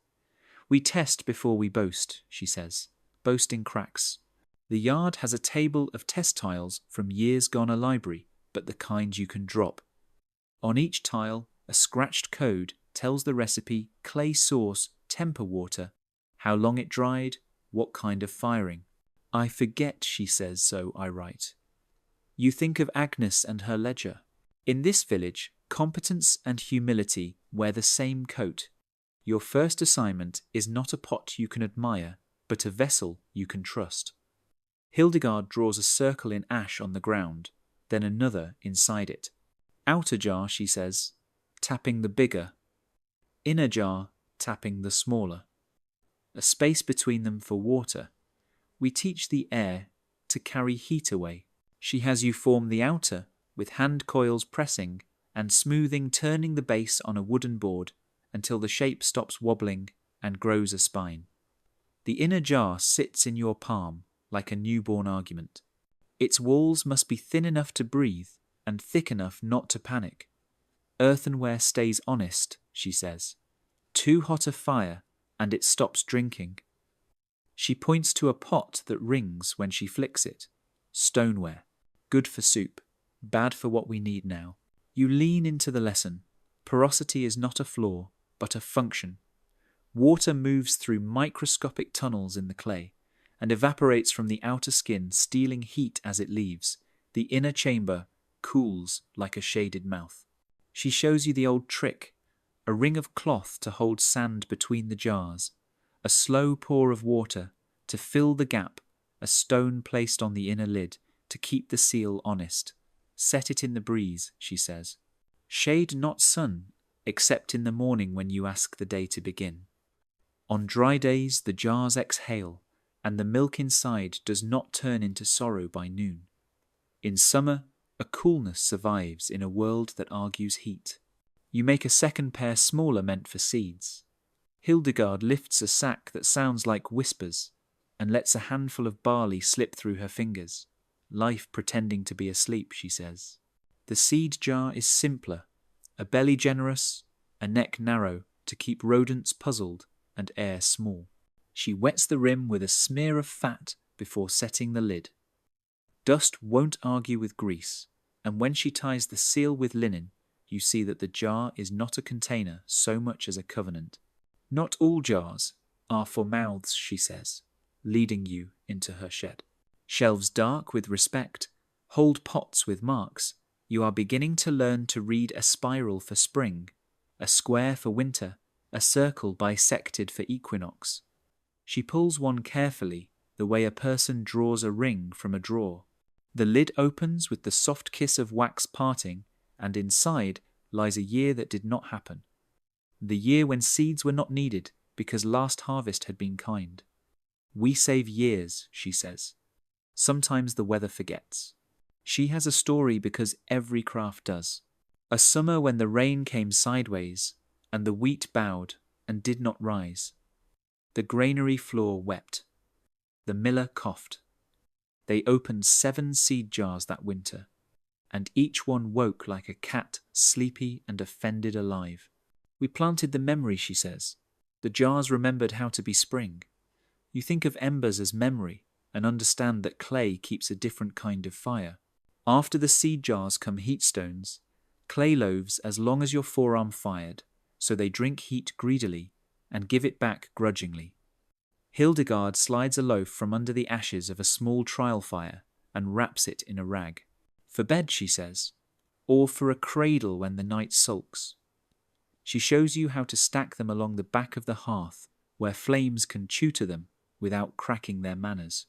We test before we boast, she says, boasting cracks. The yard has a table of test tiles from years gone a library, but the kind you can drop. On each tile, a scratched code tells the recipe, clay sauce, temper water, how long it dried, what kind of firing. I forget, she says, so I write. You think of Agnes and her ledger. In this village, competence and humility wear the same coat. Your first assignment is not a pot you can admire, but a vessel you can trust. Hildegard draws a circle in ash on the ground, then another inside it. Outer jar, she says, tapping the bigger. Inner jar, tapping the smaller. A space between them for water. We teach the air to carry heat away. She has you form the outer, with hand coils pressing and smoothing, turning the base on a wooden board until the shape stops wobbling and grows a spine. The inner jar sits in your palm like a newborn argument. Its walls must be thin enough to breathe and thick enough not to panic. Earthenware stays honest, she says. Too hot a fire and it stops drinking. She points to a pot that rings when she flicks it. Stoneware. Good for soup. Bad for what we need now. You lean into the lesson. Porosity is not a flaw, but a function. Water moves through microscopic tunnels in the clay and evaporates from the outer skin, stealing heat as it leaves. The inner chamber cools like a shaded mouth. She shows you the old trick, a ring of cloth to hold sand between the jars, a slow pour of water to fill the gap, a stone placed on the inner lid to keep the seal honest. Set it in the breeze, she says. Shade not sun, except in the morning when you ask the day to begin. On dry days the jars exhale, and the milk inside does not turn into sorrow by noon. In summer, a coolness survives in a world that argues heat. You make a second pair smaller meant for seeds. Hildegard lifts a sack that sounds like whispers and lets a handful of barley slip through her fingers. Life pretending to be asleep, she says. The seed jar is simpler, a belly generous, a neck narrow to keep rodents puzzled and air small. She wets the rim with a smear of fat before setting the lid. Dust won't argue with grease, and when she ties the seal with linen, you see that the jar is not a container so much as a covenant. Not all jars are for mouths, she says, leading you into her shed. Shelves dark with respect, hold pots with marks. You are beginning to learn to read a spiral for spring, a square for winter, a circle bisected for equinox. She pulls one carefully, the way a person draws a ring from a drawer. The lid opens with the soft kiss of wax parting, and inside lies a year that did not happen. The year when seeds were not needed because last harvest had been kind. We save years, she says. Sometimes the weather forgets. She has a story because every craft does. A summer when the rain came sideways, and the wheat bowed and did not rise. The granary floor wept. The miller coughed. They opened 7 seed jars that winter, and each one woke like a cat, sleepy and offended alive. We planted the memory, she says. The jars remembered how to be spring. You think of embers as memory, and understand that clay keeps a different kind of fire. After the seed jars come heat stones, clay loaves as long as your forearm fired, so they drink heat greedily and give it back grudgingly. Hildegard slides a loaf from under the ashes of a small trial fire and wraps it in a rag. For bed, she says, or for a cradle when the night sulks. She shows you how to stack them along the back of the hearth, where flames can tutor them without cracking their manners.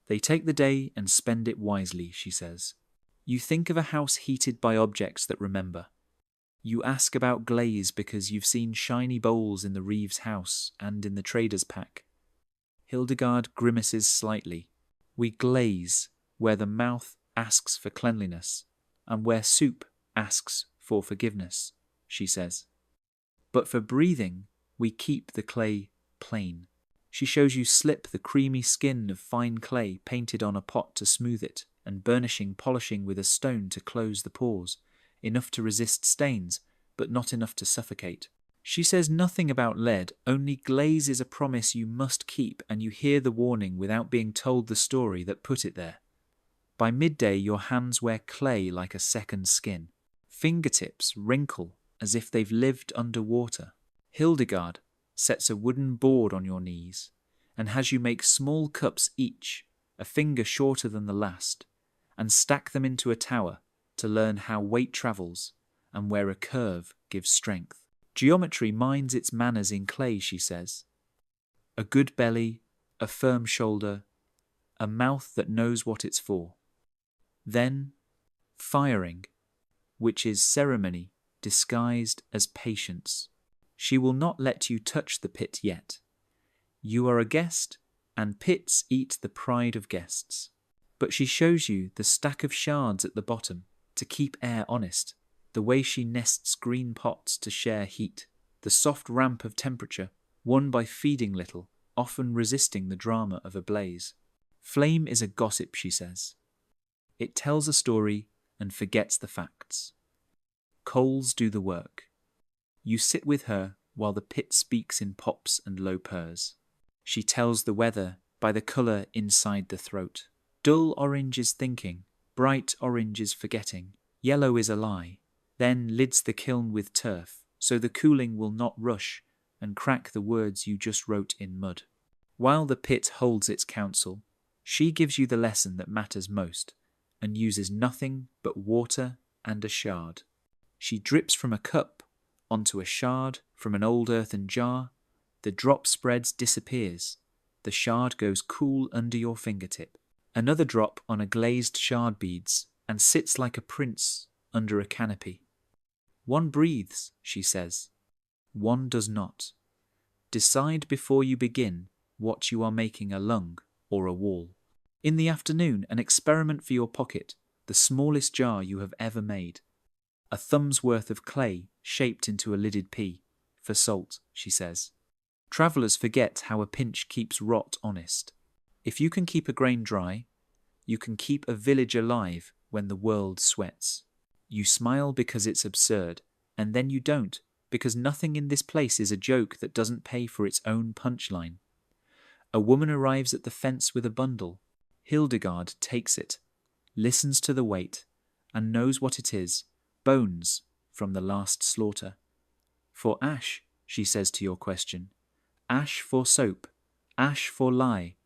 They take the day and spend it wisely, she says. You think of a house heated by objects that remember. You ask about glaze because you've seen shiny bowls in the Reeves house and in the trader's pack. Hildegard grimaces slightly. We glaze where the mouth asks for cleanliness and where soup asks for forgiveness, she says. But for breathing, we keep the clay plain. She shows you slip the creamy skin of fine clay painted on a pot to smooth it, and polishing with a stone to close the pores, enough to resist stains, but not enough to suffocate. She says nothing about lead, only glaze is a promise you must keep, and you hear the warning without being told the story that put it there. By midday your hands wear clay like a second skin. Fingertips wrinkle as if they've lived underwater. Hildegard sets a wooden board on your knees and has you make small cups each, a finger shorter than the last, and stack them into a tower to learn how weight travels and where a curve gives strength. Geometry minds its manners in clay, she says. A good belly, a firm shoulder, a mouth that knows what it's for. Then, firing, which is ceremony disguised as patience. She will not let you touch the pit yet. You are a guest, and pits eat the pride of guests. But she shows you the stack of shards at the bottom to keep air honest, the way she nests green pots to share heat, the soft ramp of temperature won by feeding little, often resisting the drama of a blaze. Flame is a gossip, she says. It tells a story and forgets the facts. Coals do the work. You sit with her while the pit speaks in pops and low purrs. She tells the weather by the colour inside the throat. Dull orange is thinking, bright orange is forgetting, yellow is a lie, then lids the kiln with turf, so the cooling will not rush and crack the words you just wrote in mud. While the pit holds its counsel, she gives you the lesson that matters most, and uses nothing but water and a shard. She drips from a cup onto a shard from an old earthen jar. The drop spreads, disappears. The shard goes cool under your fingertip. Another drop on a glazed shard beads and sits like a prince under a canopy. One breathes, she says. One does not. Decide before you begin what you are making, a lung or a wall. In the afternoon, an experiment for your pocket, the smallest jar you have ever made. A thumb's worth of clay shaped into a lidded pea, for salt, she says. Travellers forget how a pinch keeps rot honest. If you can keep a grain dry, you can keep a village alive when the world sweats. You smile because it's absurd, and then you don't, because nothing in this place is a joke that doesn't pay for its own punchline. A woman arrives at the fence with a bundle. Hildegard takes it, listens to the weight, and knows what it is, bones from the last slaughter. For ash, she says to your question. Ash for soap, ash for lye,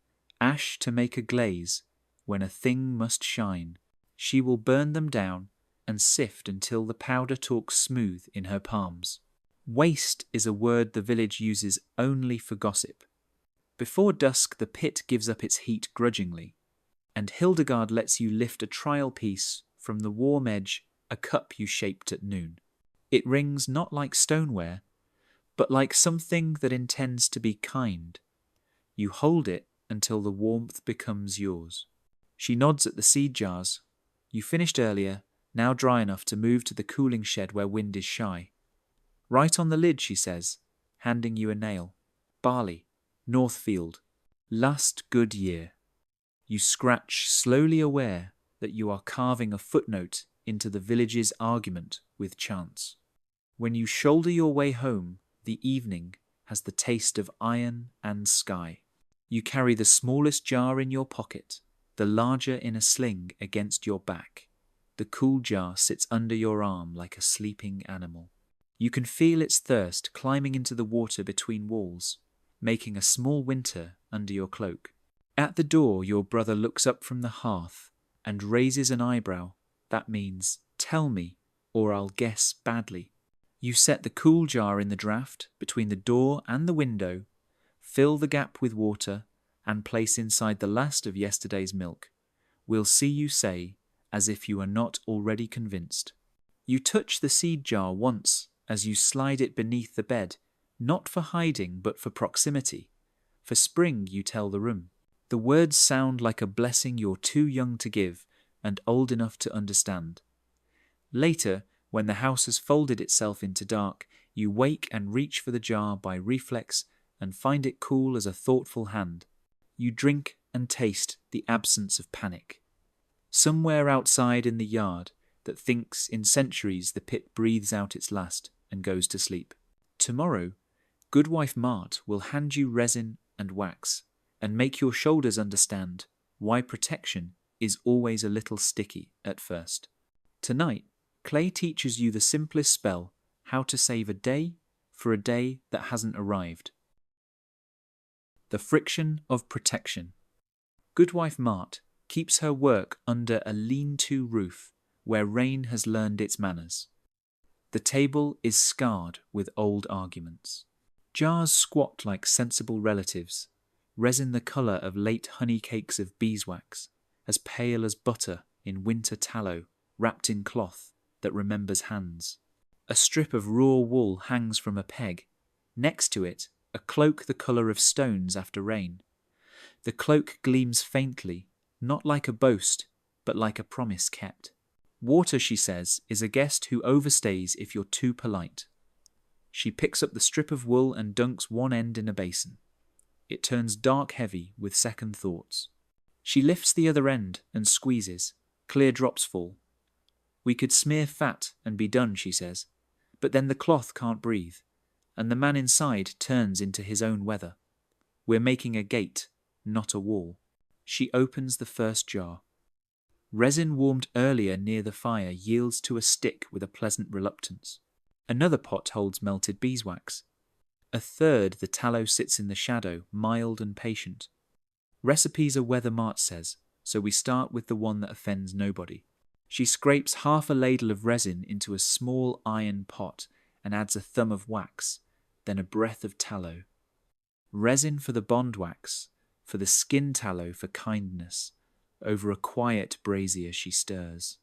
ash to make a glaze, when a thing must shine. She will burn them down and sift until the powder talks smooth in her palms. Waste is a word the village uses only for gossip. Before dusk the pit gives up its heat grudgingly, and Hildegard lets you lift a trial piece from the warm edge, a cup you shaped at noon. It rings not like stoneware, but like something that intends to be kind. You hold it until the warmth becomes yours. She nods at the seed jars. You finished earlier, now dry enough to move to the cooling shed where wind is shy. Right on the lid, she says, handing you a nail. Barley, Northfield, last good year. You scratch, slowly aware that you are carving a footnote into the village's argument with chance. When you shoulder your way home, the evening has the taste of iron and sky. You carry the smallest jar in your pocket, the larger in a sling against your back. The cool jar sits under your arm like a sleeping animal. You can feel its thirst climbing into the water between walls, making a small winter under your cloak. At the door, your brother looks up from the hearth and raises an eyebrow. That means, tell me, or I'll guess badly. You set the cool jar in the draught between the door and the window, fill the gap with water, and place inside the last of yesterday's milk. We'll see, you say, as if you are not already convinced. You touch the seed jar once as you slide it beneath the bed, not for hiding but for proximity. For spring, you tell the room. The words sound like a blessing you're too young to give and old enough to understand. Later, when the house has folded itself into dark, you wake and reach for the jar by reflex and find it cool as a thoughtful hand. You drink and taste the absence of panic. Somewhere outside in the yard that thinks in centuries the pit breathes out its last and goes to sleep. Tomorrow, Goodwife Mart will hand you resin and wax and make your shoulders understand why protection is always a little sticky at first. Tonight, Clay teaches you the simplest spell, how to save a day for a day that hasn't arrived. The friction of protection. Goodwife Mart keeps her work under a lean-to roof where rain has learned its manners. The table is scarred with old arguments. Jars squat like sensible relatives, resin the colour of late honey cakes of beeswax, as pale as butter in winter tallow wrapped in cloth that remembers hands. A strip of raw wool hangs from a peg. Next to it, a cloak the colour of stones after rain. The cloak gleams faintly, not like a boast, but like a promise kept. Water, she says, is a guest who overstays if you're too polite. She picks up the strip of wool and dunks one end in a basin. It turns dark heavy with second thoughts. She lifts the other end and squeezes. Clear drops fall. We could smear fat and be done, she says, but then the cloth can't breathe, and the man inside turns into his own weather. We're making a gate, not a wall. She opens the first jar. Resin warmed earlier near the fire yields to a stick with a pleasant reluctance. Another pot holds melted beeswax. A third, the tallow sits in the shadow, mild and patient. Recipes are Weather Mart says, so we start with the one that offends nobody. She scrapes half a ladle of resin into a small iron pot and adds a thumb of wax, then a breath of tallow. Resin for the bond wax, for the skin tallow for kindness. Over a quiet brazier she stirs.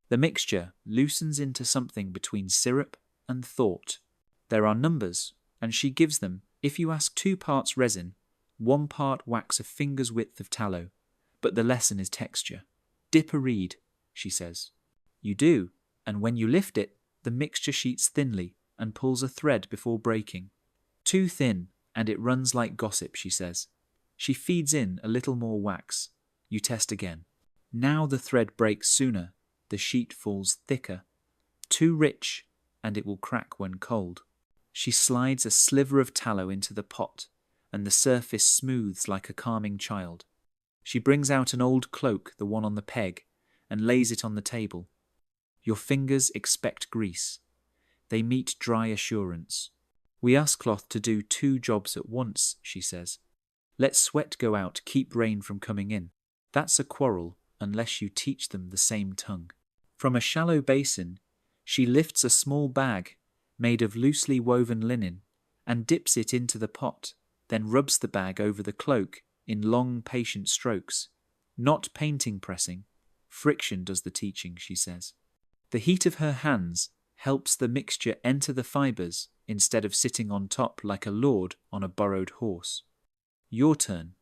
The mixture loosens into something between syrup and thought. There are numbers, and she gives them, if you ask 2 parts resin, 1 part wax a finger's width of tallow, but the lesson is texture. Dip a reed, she says. You do, and when you lift it, the mixture sheets thinly and pulls a thread before breaking. Too thin, and it runs like gossip, she says. She feeds in a little more wax. You test again. Now the thread breaks sooner, the sheet falls thicker. Too rich, and it will crack when cold. She slides a sliver of tallow into the pot, and the surface smooths like a calming child. She brings out an old cloak, the one on the peg, and lays it on the table. Your fingers expect grease. They meet dry assurance. We ask cloth to do 2 jobs at once, she says. Let sweat go out, keep rain from coming in. That's a quarrel, unless you teach them the same tongue. From a shallow basin, she lifts a small bag made of loosely woven linen and dips it into the pot, then rubs the bag over the cloak in long, patient strokes. Not painting pressing. Friction does the teaching, she says. The heat of her hands helps the mixture enter the fibres instead of sitting on top like a lord on a borrowed horse. Your turn.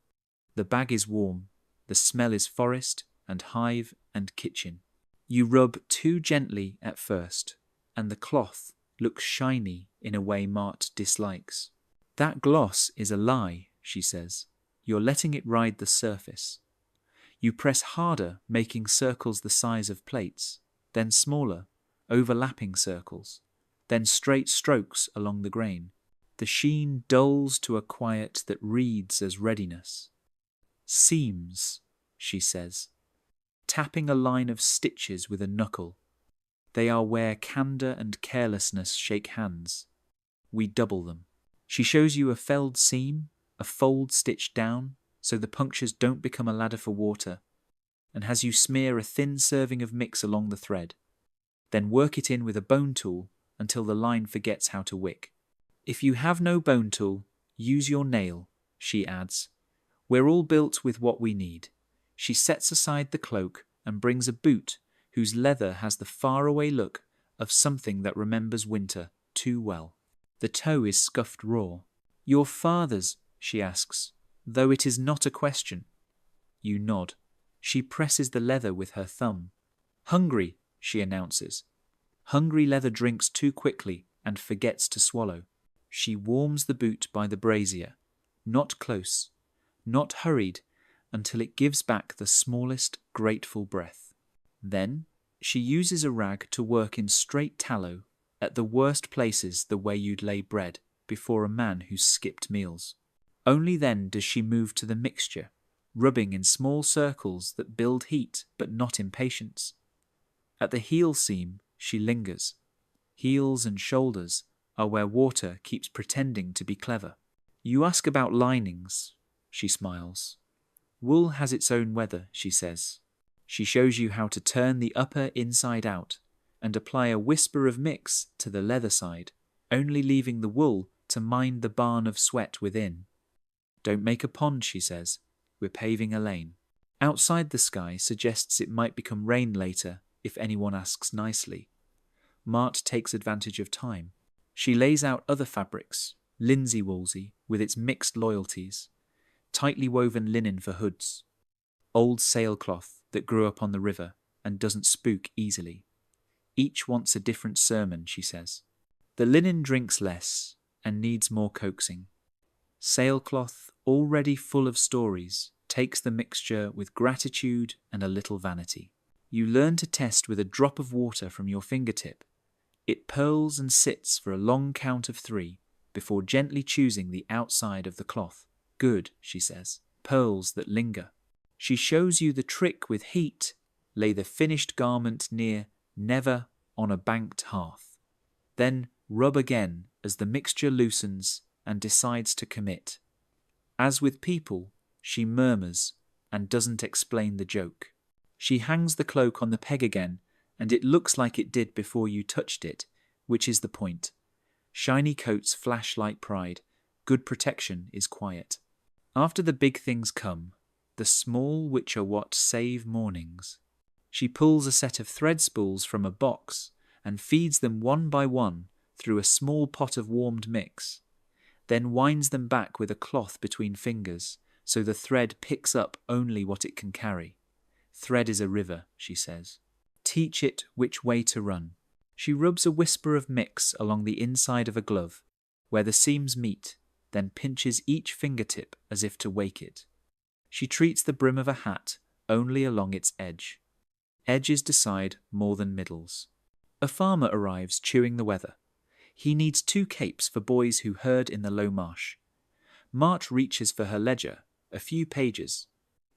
The bag is warm. The smell is forest and hive and kitchen. You rub too gently at first, and the cloth looks shiny in a way Mart dislikes. That gloss is a lie, she says. You're letting it ride the surface. You press harder, making circles the size of plates, then smaller, overlapping circles, then straight strokes along the grain. The sheen dulls to a quiet that reads as readiness. Seams, she says, tapping a line of stitches with a knuckle. They are where candour and carelessness shake hands. We double them. She shows you a felled seam, a fold stitched down, so the punctures don't become a ladder for water, and has you smear a thin serving of mix along the thread. Then work it in with a bone tool until the line forgets how to wick. If you have no bone tool, use your nail, she adds. We're all built with what we need. She sets aside the cloak and brings a boot whose leather has the faraway look of something that remembers winter too well. The toe is scuffed raw. Your father's, she asks, though it is not a question. You nod. She presses the leather with her thumb. Hungry, she announces. Hungry leather drinks too quickly and forgets to swallow. She warms the boot by the brazier, not close, not hurried, until it gives back the smallest grateful breath. Then she uses a rag to work in straight tallow, at the worst places the way you'd lay bread before a man who's skipped meals. Only then does she move to the mixture, rubbing in small circles that build heat but not impatience. At the heel seam, she lingers. Heels and shoulders are where water keeps pretending to be clever. You ask about linings, she smiles. Wool has its own weather, she says. She shows you how to turn the upper inside out and apply a whisper of mix to the leather side, only leaving the wool to mind the barn of sweat within. Don't make a pond, she says. We're paving a lane. Outside the sky suggests it might become rain later if anyone asks nicely. Mart takes advantage of time. She lays out other fabrics, linsey woolsey with its mixed loyalties, tightly woven linen for hoods, old sailcloth that grew up on the river and doesn't spook easily. Each wants a different sermon, she says. The linen drinks less and needs more coaxing. Sailcloth, already full of stories, takes the mixture with gratitude and a little vanity. You learn to test with a drop of water from your fingertip. It purls and sits for a long count of 3 before gently choosing the outside of the cloth. Good, she says, pearls that linger. She shows you the trick with heat. Lay the finished garment near, never on a banked hearth. Then rub again as the mixture loosens and decides to commit. As with people, she murmurs and doesn't explain the joke. She hangs the cloak on the peg again, and it looks like it did before you touched it, which is the point. Shiny coats flash like pride. Good protection is quiet. After the big things come, the small which are what save mornings. She pulls a set of thread spools from a box and feeds them one by one through a small pot of warmed mix, then winds them back with a cloth between fingers so the thread picks up only what it can carry. Thread is a river, she says. Teach it which way to run. She rubs a whisper of mix along the inside of a glove, where the seams meet, then pinches each fingertip as if to wake it. She treats the brim of a hat only along its edge. Edges decide more than middles. A farmer arrives chewing the weather. He needs 2 capes for boys who herd in the low marsh. Mart reaches for her ledger, a few pages.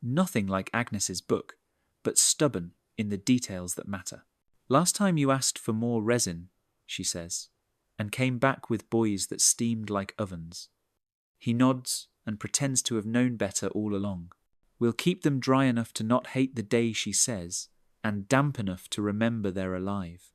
Nothing like Agnes's book, but stubborn in the details that matter. Last time you asked for more resin, she says, and came back with buoys that steamed like ovens. He nods and pretends to have known better all along. We'll keep them dry enough to not hate the day, she says, and damp enough to remember they're alive.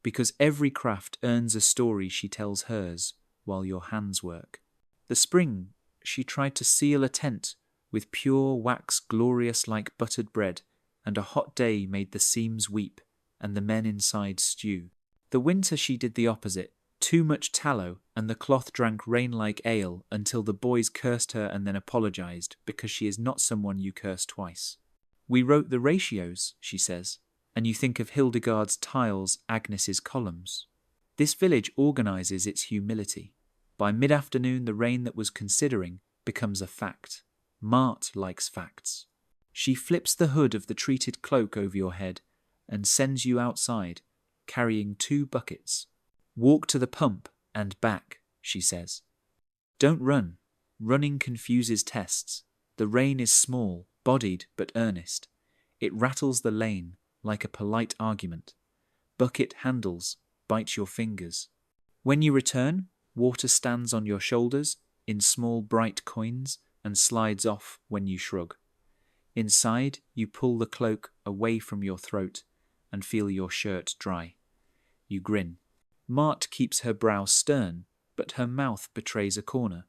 Because every craft earns a story she tells hers while your hands work. The spring, she tried to seal a tent with pure wax glorious like buttered bread, and a hot day made the seams weep and the men inside stew. The winter she did the opposite. Too much tallow, and the cloth drank rain-like ale until the boys cursed her and then apologized because she is not someone you curse twice. We wrote the ratios, she says, and you think of Hildegard's tiles, Agnes's columns. This village organizes its humility. By mid-afternoon the rain that was considering becomes a fact. Mart likes facts. She flips the hood of the treated cloak over your head and sends you outside, carrying 2 buckets. Walk to the pump and back, she says. Don't run. Running confuses tests. The rain is small, bodied but earnest. It rattles the lane like a polite argument. Bucket handles bite your fingers. When you return, water stands on your shoulders in small bright coins and slides off when you shrug. Inside, you pull the cloak away from your throat and feel your shirt dry. You grin. Mart keeps her brow stern, but her mouth betrays a corner.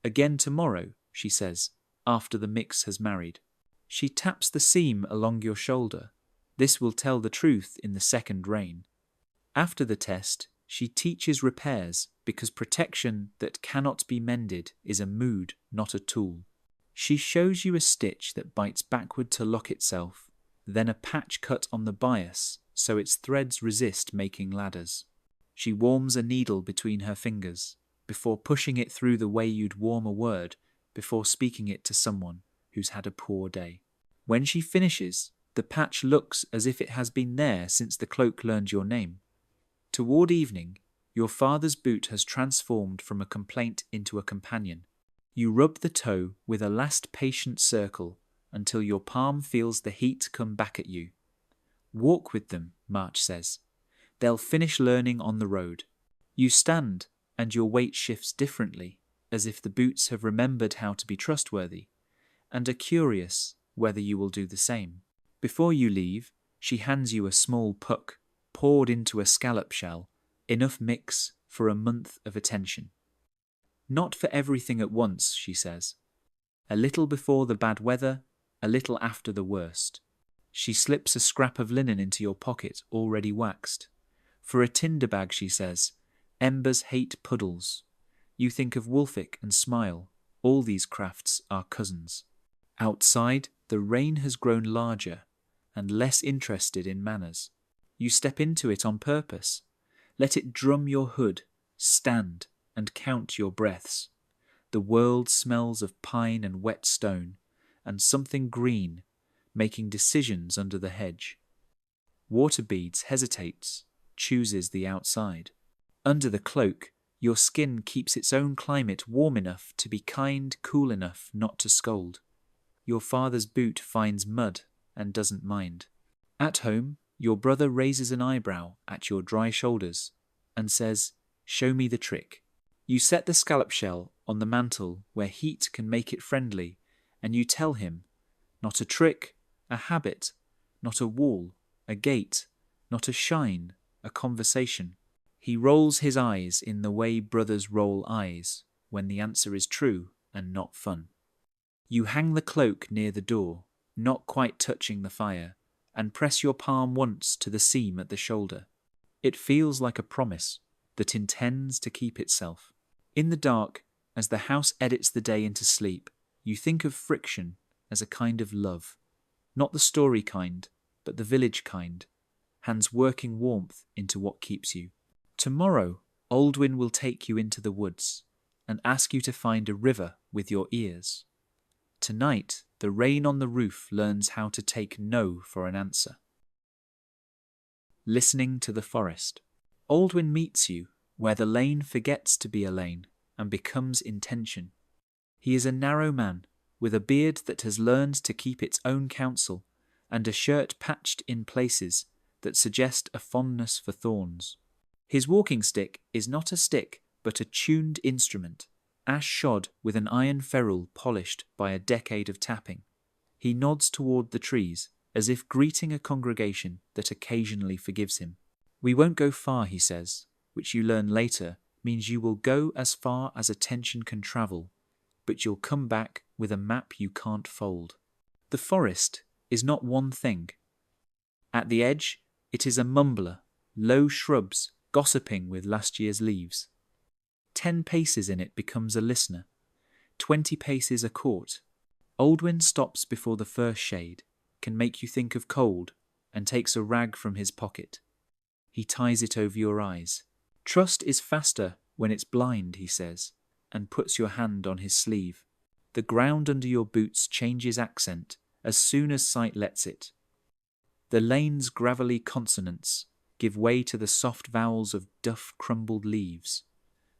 Again tomorrow, she says, after the mix has married. She taps the seam along your shoulder. This will tell the truth in the second rain. After the test, she teaches repairs because protection that cannot be mended is a mood, not a tool. She shows you a stitch that bites backward to lock itself, then a patch cut on the bias so its threads resist making ladders. She warms a needle between her fingers before pushing it through the way you'd warm a word before speaking it to someone who's had a poor day. When she finishes, the patch looks as if it has been there since the cloak learned your name. Toward evening, your father's boot has transformed from a complaint into a companion. You rub the toe with a last patient circle until your palm feels the heat come back at you. Walk with them, March says. They'll finish learning on the road. You stand, and your weight shifts differently, as if the boots have remembered how to be trustworthy, and are curious whether you will do the same. Before you leave, she hands you a small puck, poured into a scallop shell, enough mix for a month of attention. Not for everything at once, she says. A little before the bad weather, a little after the worst. She slips a scrap of linen into your pocket, already waxed. For a tinder bag, she says, Embers hate puddles. You think of Woolfick and smile. All these crafts are cousins. Outside, the rain has grown larger and less interested in manners. You step into it on purpose. Let it drum your hood, stand, and count your breaths. The world smells of pine and wet stone, and something green, making decisions under the hedge. Waterbeads hesitates, chooses the outside. Under the cloak, your skin keeps its own climate warm enough to be kind, cool enough not to scold. Your father's boot finds mud and doesn't mind. At home, your brother raises an eyebrow at your dry shoulders and says, "Show me the trick." You set the scallop shell on the mantel where heat can make it friendly, and you tell him, not a trick, a habit, not a wall, a gate, not a shine, a conversation. He rolls his eyes in the way brothers roll eyes when the answer is true and not fun. You hang the cloak near the door, not quite touching the fire, and press your palm once to the seam at the shoulder. It feels like a promise that intends to keep itself. In the dark, as the house edits the day into sleep, you think of friction as a kind of love. Not the story kind, but the village kind. Hands working warmth into what keeps you. Tomorrow, Aldwin will take you into the woods and ask you to find a river with your ears. Tonight, the rain on the roof learns how to take no for an answer. Listening to the forest. Aldwin meets you where the lane forgets to be a lane and becomes intention. He is a narrow man with a beard that has learned to keep its own counsel and a shirt patched in places that suggest a fondness for thorns. His walking stick is not a stick but a tuned instrument, ash-shod with an iron ferrule polished by a decade of tapping. He nods toward the trees, as if greeting a congregation that occasionally forgives him. "We won't go far," he says, which you learn later means you will go as far as attention can travel, but you'll come back with a map you can't fold. The forest is not one thing. At the edge, it is a mumbler, low shrubs gossiping with last year's leaves. 10 paces in it becomes a listener, 20 paces a court. Aldwin stops before the first shade, can make you think of cold, and takes a rag from his pocket. He ties it over your eyes. "Trust is faster when it's blind," he says, and puts your hand on his sleeve. The ground under your boots changes accent as soon as sight lets it. The lane's gravelly consonants give way to the soft vowels of duff crumbled leaves,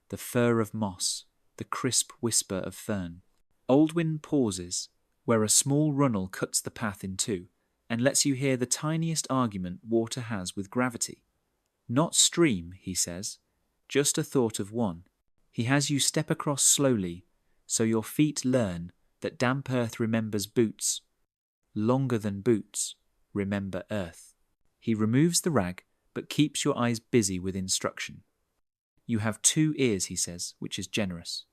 the fur of moss, the crisp whisper of fern. Aldwin pauses where a small runnel cuts the path in two and lets you hear the tiniest argument water has with gravity. "Not stream," he says, "just a thought of one." He has you step across slowly so your feet learn that damp earth remembers boots. Longer than boots remember earth. He removes the rag but keeps your eyes busy with instruction. "You have 2 ears," he says, which is generous.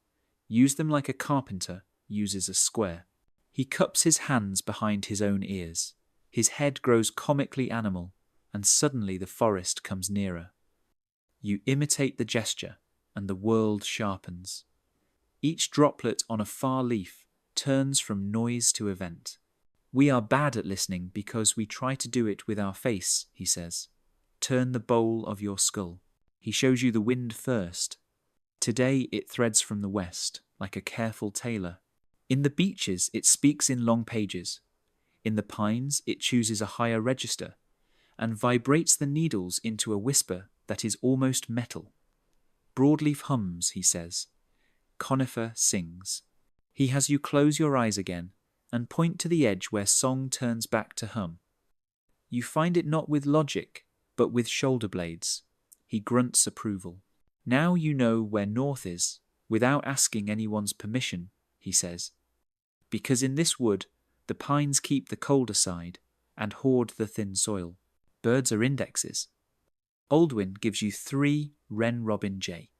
"Use them like a carpenter uses a square." He cups his hands behind his own ears. His head grows comically animal, and suddenly the forest comes nearer. You imitate the gesture, and the world sharpens. Each droplet on a far leaf turns from noise to event. "We are bad at listening because we try to do it with our face," he says. "Turn the bowl of your skull." He shows you the wind first. Today it threads from the west, like a careful tailor. In the beeches it speaks in long pages. In the pines it chooses a higher register, and vibrates the needles into a whisper that is almost metal. Broadleaf hums, he says. Conifer sings. He has you close your eyes again and point to the edge where song turns back to hum. You find it not with logic, but with shoulder blades. He grunts approval. Now you know where north is, without asking anyone's permission, he says. Because in this wood, the pines keep the colder side and hoard the thin soil. Birds are indexes. Oldwin gives you 3 wren robin jay.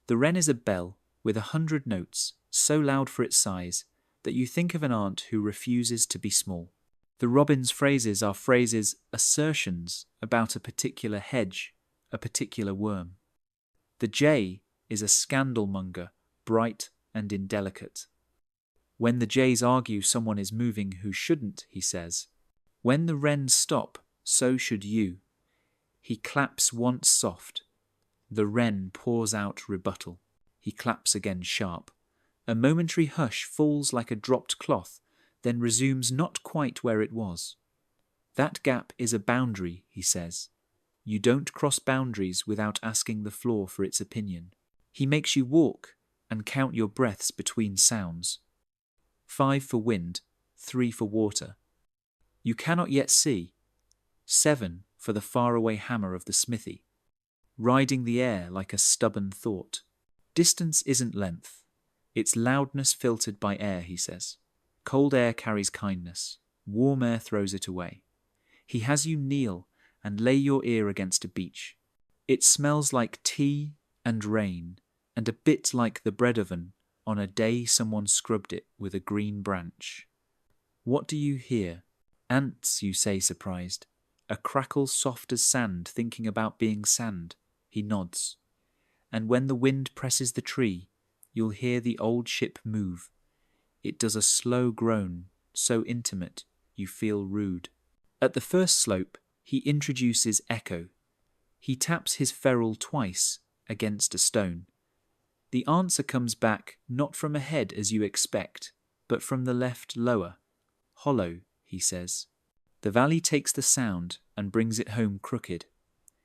The wren is a bell with 100 notes, so loud for its size that you think of an aunt who refuses to be small. The robin's phrases are phrases, assertions about a particular hedge, a particular worm. The jay is a scandalmonger, bright and indelicate. When the jays argue someone is moving who shouldn't, he says, when the wrens stop, so should you. He claps once soft. The wren pours out rebuttal. He claps again sharp. A momentary hush falls like a dropped cloth, then resumes not quite where it was. That gap is a boundary, he says. You don't cross boundaries without asking the floor for its opinion. He makes you walk and count your breaths between sounds. 5 for wind, 3 for water. You cannot yet see. 7 for the faraway hammer of the smithy, riding the air like a stubborn thought. Distance isn't length. It's loudness filtered by air, he says. Cold air carries kindness. Warm air throws it away. He has you kneel and lay your ear against a beech. It smells like tea and rain, and a bit like the bread oven on a day someone scrubbed it with a green branch. What do you hear? Ants, you say, surprised. A crackle soft as sand, thinking about being sand. He nods. And when the wind presses the tree, you'll hear the old ship move. It does a slow groan, so intimate you feel rude. At the first slope, he introduces echo. He taps his ferrule twice against a stone. The answer comes back not from ahead as you expect, but from the left lower. Hollow, he says. The valley takes the sound and brings it home crooked.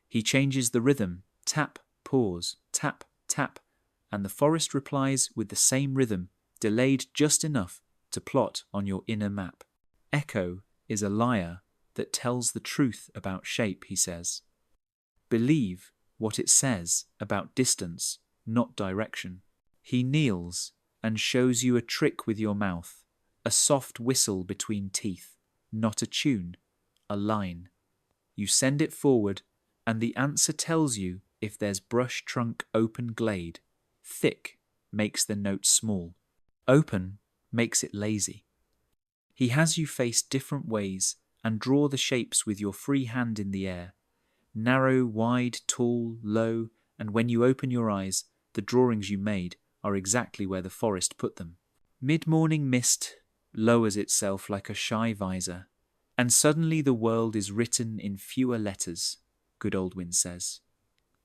He changes the rhythm, tap, pause, tap, tap, and the forest replies with the same rhythm, delayed just enough to plot on your inner map. Echo is a liar that tells the truth about shape, he says. Believe what it says about distance, not direction. He kneels and shows you a trick with your mouth, a soft whistle between teeth, not a tune, a line. You send it forward, and the answer tells you if there's brush trunk open glade. Thick makes the note small. Open makes it lazy. He has you face different ways and draw the shapes with your free hand in the air. Narrow, wide, tall, low, and when you open your eyes, the drawings you made are exactly where the forest put them. Mid-morning mist lowers itself like a shy visor, and suddenly the world is written in fewer letters, good Oldwin says.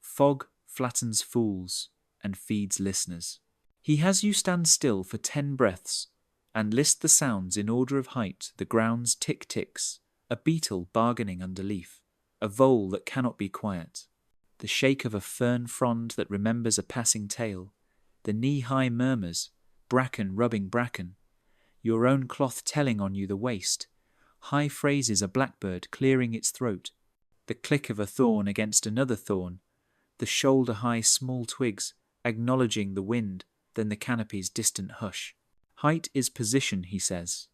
Fog flattens fools and feeds listeners. He has you stand still for 10 breaths and list the sounds in order of height, the ground's tick-ticks, a beetle bargaining under leaf, a vole that cannot be quiet, the shake of a fern frond that remembers a passing tail, the knee-high murmurs, bracken rubbing bracken, your own cloth telling on you the waste, high phrases a blackbird clearing its throat, the click of a thorn against another thorn, the shoulder-high small twigs acknowledging the wind, then the canopy's distant hush. Height is position, he says.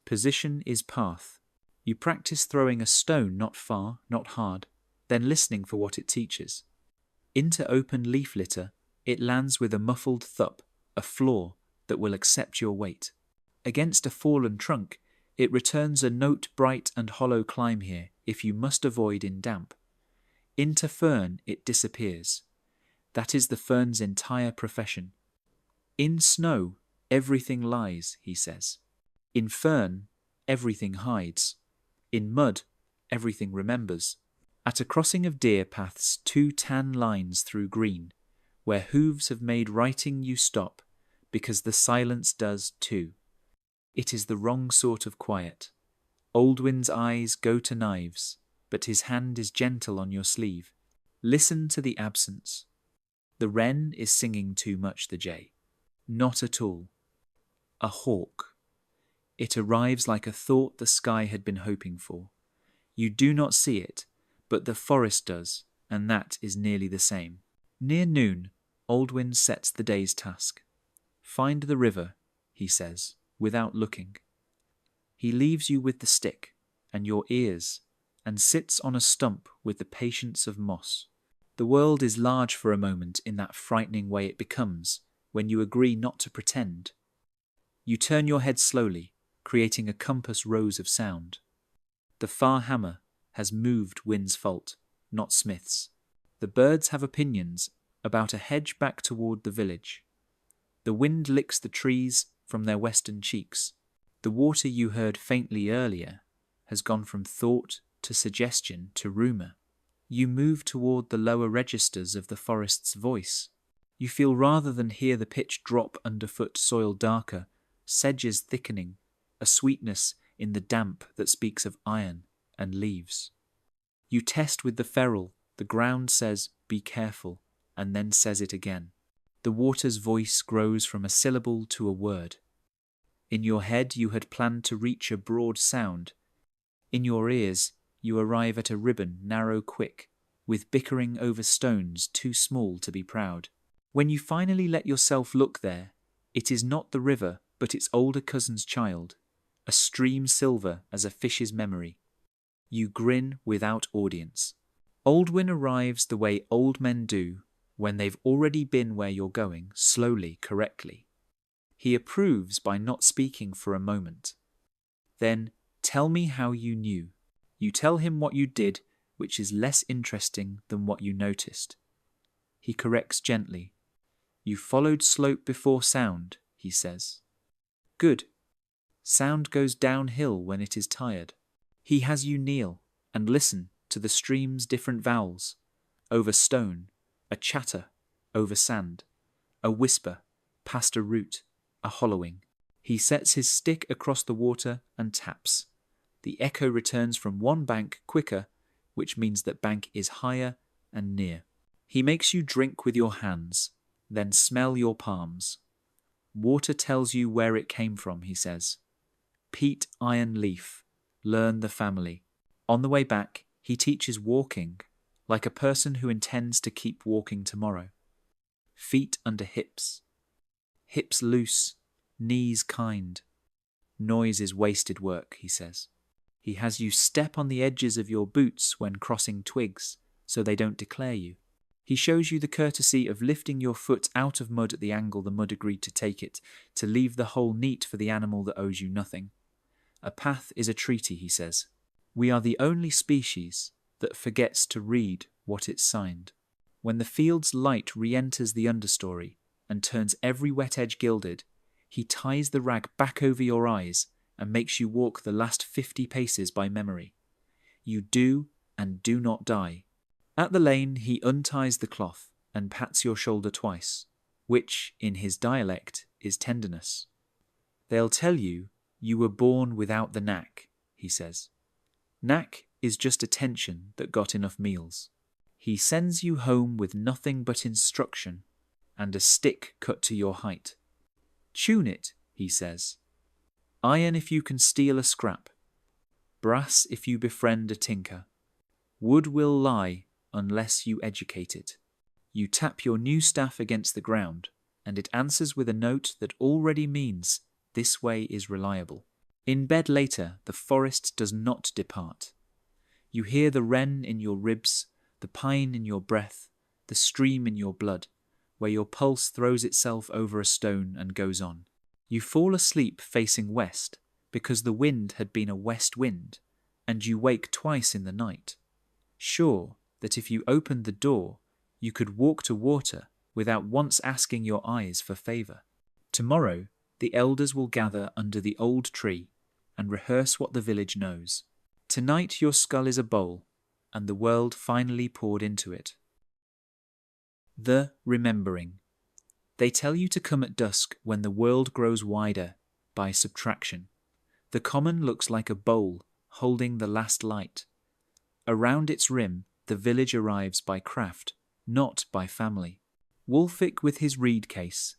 Position is path. You practice throwing a stone not far, not hard, then listening for what it teaches. Into open leaf litter, it lands with a muffled thup, a floor that will accept your weight. Against a fallen trunk, it returns a note bright and hollow climb here, if you must avoid in damp. Into fern it disappears. That is the fern's entire profession. In snow, everything lies, he says. In fern, everything hides. In mud, everything remembers. At a crossing of deer paths, 2 tan lines through green, where hooves have made writing you stop, because the silence does too. It is the wrong sort of quiet. Oldwin's eyes go to knives, but his hand is gentle on your sleeve. Listen to the absence. The wren is singing too much, the jay. Not at all. A hawk. It arrives like a thought the sky had been hoping for. You do not see it, but the forest does, and that is nearly the same. Near noon, Oldwin sets the day's task. Find the river, he says, without looking. He leaves you with the stick and your ears, and sits on a stump with the patience of moss. The world is large for a moment in that frightening way it becomes when you agree not to pretend. You turn your head slowly, creating a compass rose of sound. The far hammer has moved wind's fault, not Smith's. The birds have opinions about a hedge back toward the village. The wind licks the trees from their western cheeks. The water you heard faintly earlier has gone from thought to suggestion to rumour. You move toward the lower registers of the forest's voice. You feel rather than hear the pitch drop underfoot soil darker, sedges thickening, a sweetness in the damp that speaks of iron and leaves. You test with the ferrule, the ground says, "Be careful," and then says it again. The water's voice grows from a syllable to a word. In your head you had planned to reach a broad sound. In your ears you arrive at a ribbon narrow quick, with bickering over stones too small to be proud. When you finally let yourself look there, it is not the river, but its older cousin's child, a stream silver as a fish's memory. You grin without audience. Oldwin arrives the way old men do when they've already been where you're going, slowly, correctly. He approves by not speaking for a moment. Then, tell me how you knew. You tell him what you did, which is less interesting than what you noticed. He corrects gently. You followed slope before sound, he says. Good. Sound goes downhill when it is tired. He has you kneel and listen to the stream's different vowels, over stone, a chatter, over sand, a whisper, past a root, a hollowing. He sets his stick across the water and taps. The echo returns from one bank quicker, which means that bank is higher and near. He makes you drink with your hands, then smell your palms. Water tells you where it came from, he says. Peat iron leaf, learn the family. On the way back, he teaches walking, like a person who intends to keep walking tomorrow. Feet under hips. Hips loose, knees kind. Noise is wasted work, he says. He has you step on the edges of your boots when crossing twigs, so they don't declare you. He shows you the courtesy of lifting your foot out of mud at the angle the mud agreed to take it, to leave the hole neat for the animal that owes you nothing. A path is a treaty, he says. We are the only species that forgets to read what it's signed. When the field's light re-enters the understory and turns every wet edge gilded, he ties the rag back over your eyes and makes you walk the last 50 paces by memory. You do and do not die. At the lane he unties the cloth and pats your shoulder twice, which, in his dialect, is tenderness. They'll tell you you were born without the knack, he says. Knack is just attention that got enough meals. He sends you home with nothing but instruction and a stick cut to your height. Tune it, he says. Iron if you can steal a scrap. Brass if you befriend a tinker. Wood will lie unless you educate it. You tap your new staff against the ground, and it answers with a note that already means this way is reliable. In bed later, the forest does not depart. You hear the wren in your ribs, the pine in your breath, the stream in your blood, where your pulse throws itself over a stone and goes on. You fall asleep facing west because the wind had been a west wind, and you wake twice in the night, sure that if you opened the door, you could walk to water without once asking your eyes for favour. Tomorrow, the elders will gather under the old tree and rehearse what the village knows. Tonight your skull is a bowl, and the world finally poured into it. The remembering. They tell you to come at dusk when the world grows wider, by subtraction. The common looks like a bowl holding the last light. Around its rim, The village arrives by craft, not by family. Wulfric with his reed case,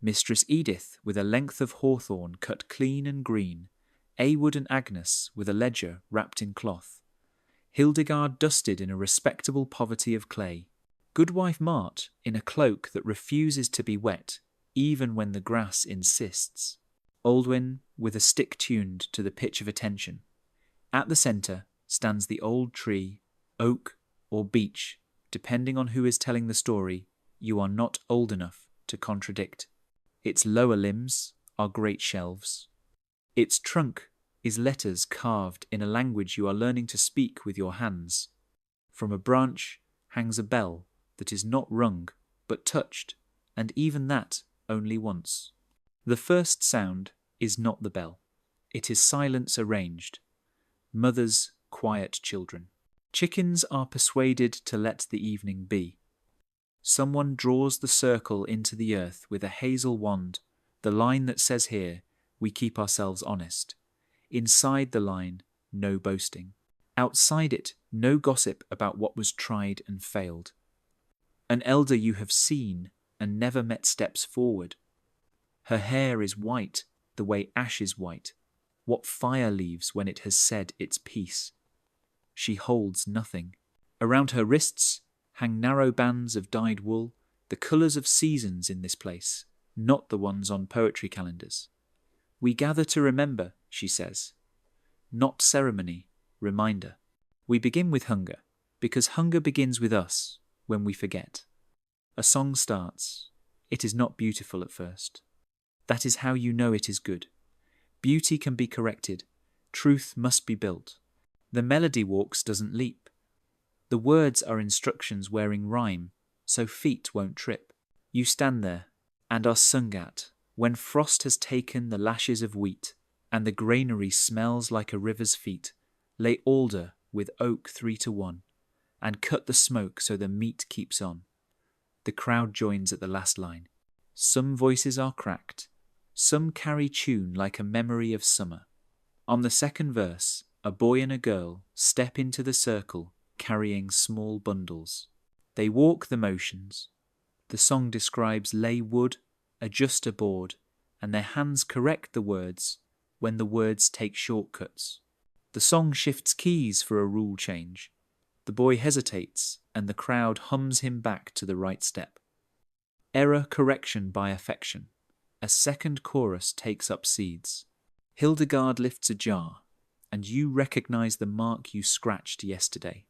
Mistress Edith with a length of hawthorn cut clean and green, Awood and Agnes with a ledger wrapped in cloth, Hildegard dusted in a respectable poverty of clay, Goodwife Mart in a cloak that refuses to be wet, even when the grass insists, Aldwyn with a stick tuned to the pitch of attention. At the centre stands the old tree, oak or beech, depending on who is telling the story. You are not old enough to contradict. Its lower limbs are great shelves. Its trunk is letters carved in a language you are learning to speak with your hands. From a branch hangs a bell that is not rung but touched, and even that only once. The first sound is not the bell. It is silence arranged. Mothers quiet children. Chickens are persuaded to let the evening be. Someone draws the circle into the earth with a hazel wand, the line that says here, we keep ourselves honest. Inside the line, no boasting. Outside it, no gossip about what was tried and failed. An elder you have seen and never met steps forward. Her hair is white, the way ash is white, what fire leaves when it has said its piece. She holds nothing. Around her wrists hang narrow bands of dyed wool, the colours of seasons in this place, not the ones on poetry calendars. We gather to remember, she says. Not ceremony, reminder. We begin with hunger, because hunger begins with us when we forget. A song starts. It is not beautiful at first. That is how you know it is good. Beauty can be corrected. Truth must be built. The melody walks doesn't leap. The words are instructions wearing rhyme, so feet won't trip. You stand there and are sung at when frost has taken the lashes of wheat and the granary smells like a river's feet. Lay alder with oak 3-1 and cut the smoke so the meat keeps on. The crowd joins at the last line. Some voices are cracked. Some carry tune like a memory of summer. On the second verse, a boy and a girl step into the circle carrying small bundles. They walk the motions. The song describes lay wood, adjust a board, and their hands correct the words when the words take shortcuts. The song shifts keys for a rule change. The boy hesitates, and the crowd hums him back to the right step. Error correction by affection. A second chorus takes up seeds. Hildegard lifts a jar, and you recognise the mark you scratched yesterday.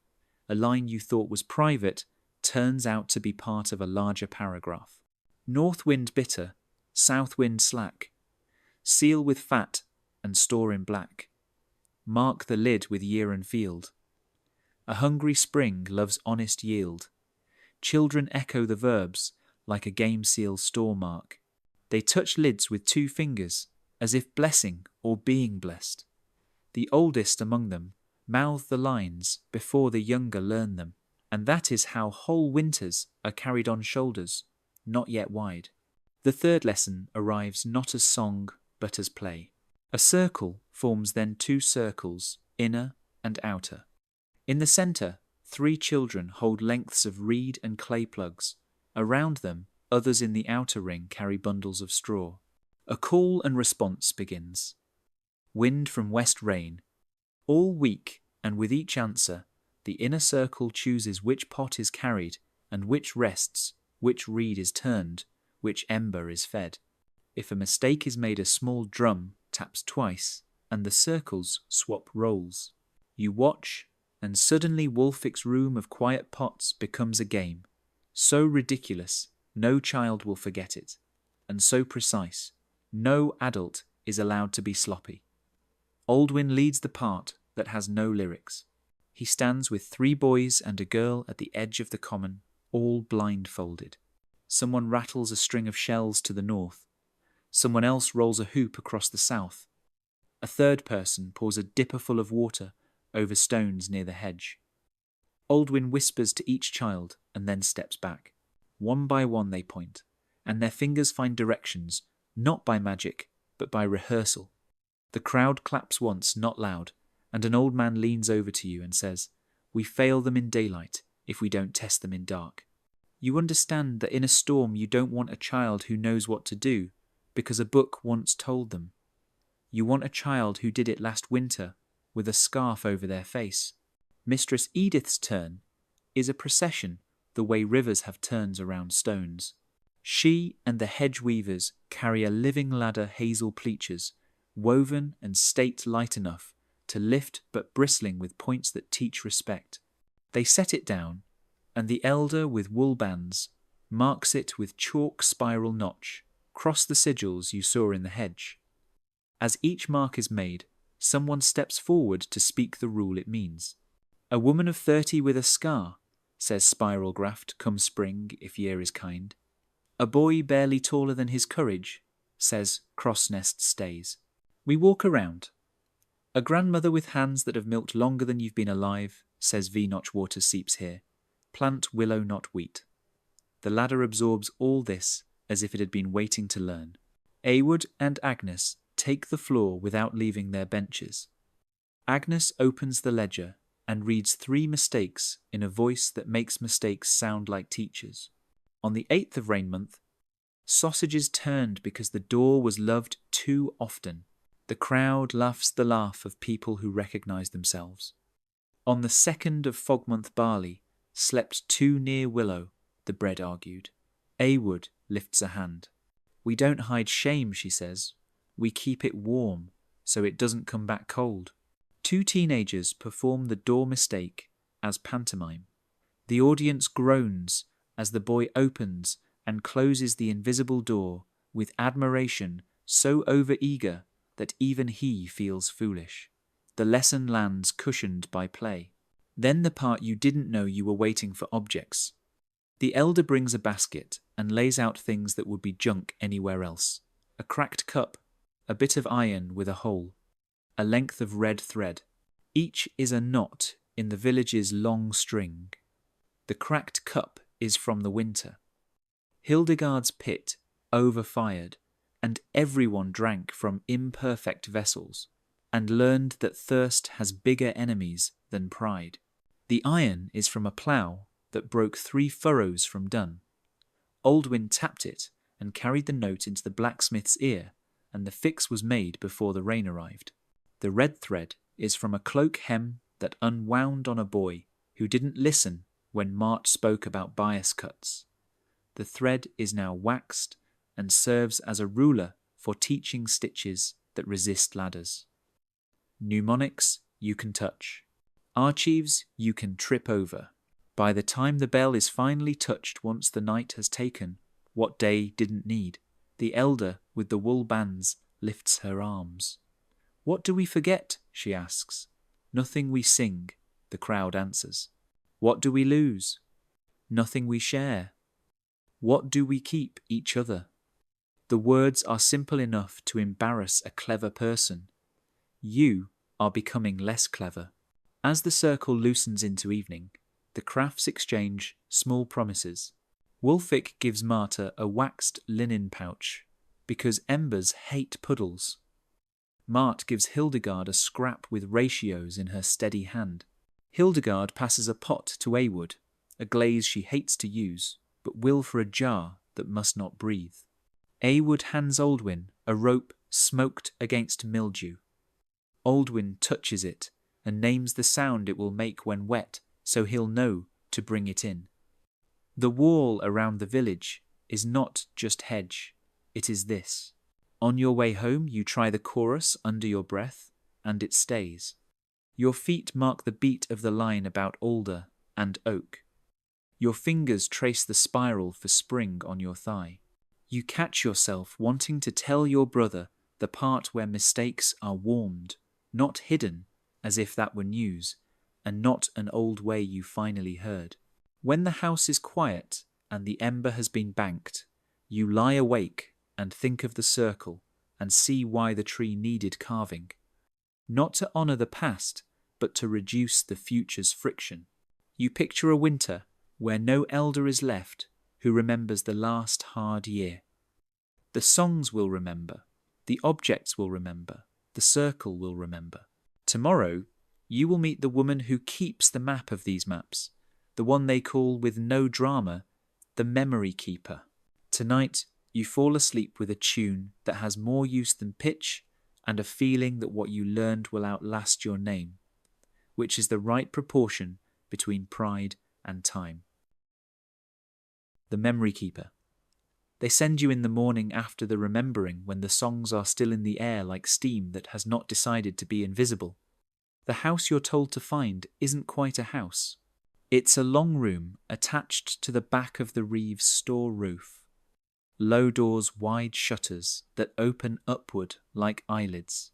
A line you thought was private turns out to be part of a larger paragraph. North wind bitter, south wind slack. Seal with fat and store in black. Mark the lid with year and field. A hungry spring loves honest yield. Children echo the verbs like a game seal store mark. They touch lids with 2 fingers, as if blessing or being blessed. The oldest among them mouth the lines before the younger learn them, and that is how whole winters are carried on shoulders, not yet wide. The third lesson arrives not as song, but as play. A circle forms then 2 circles, inner and outer. In the centre, 3 children hold lengths of reed and clay plugs. Around them, others in the outer ring carry bundles of straw. A call and response begins. Wind from west rain. All week, and with each answer, the inner circle chooses which pot is carried, and which rests, which reed is turned, which ember is fed. If a mistake is made, a small drum taps twice, and the circles swap roles. You watch, and suddenly Wulfric's room of quiet pots becomes a game. So ridiculous, no child will forget it, and so precise, no adult is allowed to be sloppy. Aldwyn leads the part that has no lyrics. He stands with 3 boys and a girl at the edge of the common, all blindfolded. Someone rattles a string of shells to the north. Someone else rolls a hoop across the south. A third person pours a dipper full of water over stones near the hedge. Aldwyn whispers to each child and then steps back. One by one they point, and their fingers find directions, not by magic, but by rehearsal. The crowd claps once, not loud, and an old man leans over to you and says, We fail them in daylight if we don't test them in dark. You understand that in a storm you don't want a child who knows what to do because a book once told them. You want a child who did it last winter with a scarf over their face. Mistress Edith's turn is a procession the way rivers have turns around stones. She and the hedge weavers carry a living ladder hazel pleaches, woven and staked light enough to lift but bristling with points that teach respect. They set it down, and the elder with wool bands marks it with chalk spiral notch, cross the sigils you saw in the hedge. As each mark is made, someone steps forward to speak the rule it means. A woman of 30 with a scar, says spiral graft, come spring if year is kind. A boy barely taller than his courage, says cross nest stays. We walk around. A grandmother with hands that have milked longer than you've been alive, says V-notch water seeps here. Plant willow not wheat. The ladder absorbs all this as if it had been waiting to learn. Awood and Agnes take the floor without leaving their benches. Agnes opens the ledger and reads 3 mistakes in a voice that makes mistakes sound like teachers. On the 8th of rain month, sausages turned because the door was loved too often. The crowd laughs the laugh of people who recognise themselves. On the 2nd of fog month barley, slept too near willow, the bread argued. Awood lifts a hand. We don't hide shame, she says. We keep it warm, so it doesn't come back cold. 2 teenagers perform the door mistake as pantomime. The audience groans as the boy opens and closes the invisible door with admiration so overeager that even he feels foolish. The lesson lands cushioned by play. Then the part you didn't know you were waiting for objects. The elder brings a basket and lays out things that would be junk anywhere else. A cracked cup, a bit of iron with a hole, a length of red thread. Each is a knot in the village's long string. The cracked cup is from the winter. Hildegard's pit overfired, and everyone drank from imperfect vessels, and learned that thirst has bigger enemies than pride. The iron is from a plough that broke 3 furrows from done. Aldwin tapped it and carried the note into the blacksmith's ear, and the fix was made before the rain arrived. The red thread is from a cloak hem that unwound on a boy who didn't listen when Mart spoke about bias cuts. The thread is now waxed and serves as a ruler for teaching stitches that resist ladders. Mnemonics you can touch. Archives you can trip over. By the time the bell is finally touched once the night has taken, what day didn't need, the elder with the wool bands lifts her arms. What do we forget, she asks. Nothing we sing, the crowd answers. What do we lose? Nothing we share. What do we keep each other? The words are simple enough to embarrass a clever person. You are becoming less clever. As the circle loosens into evening, the crafts exchange small promises. Wulfik gives Marta a waxed linen pouch because embers hate puddles. Mart gives Hildegard a scrap with ratios in her steady hand. Hildegard passes a pot to Awood, a glaze she hates to use, but will for a jar that must not breathe. Awood hands Aldwin a rope smoked against mildew. Aldwin touches it and names the sound it will make when wet, so he'll know to bring it in. The wall around the village is not just hedge, it is this. On your way home you try the chorus under your breath, and it stays. Your feet mark the beat of the line about alder and oak. Your fingers trace the spiral for spring on your thigh. You catch yourself wanting to tell your brother the part where mistakes are warmed, not hidden, as if that were news, and not an old way you finally heard. When the house is quiet and the ember has been banked, you lie awake and think of the circle and see why the tree needed carving. Not to honour the past, but to reduce the future's friction. You picture a winter where no elder is left who remembers the last hard year. The songs will remember, the objects will remember, the circle will remember. Tomorrow, you will meet the woman who keeps the map of these maps, the one they call with no drama, the memory keeper. Tonight, you fall asleep with a tune that has more use than pitch and a feeling that what you learned will outlast your name, which is the right proportion between pride and time. The memory keeper. They send you in the morning after the remembering when the songs are still in the air like steam that has not decided to be invisible. The house you're told to find isn't quite a house. It's a long room attached to the back of the Reeves store roof. Low doors, wide shutters that open upward like eyelids.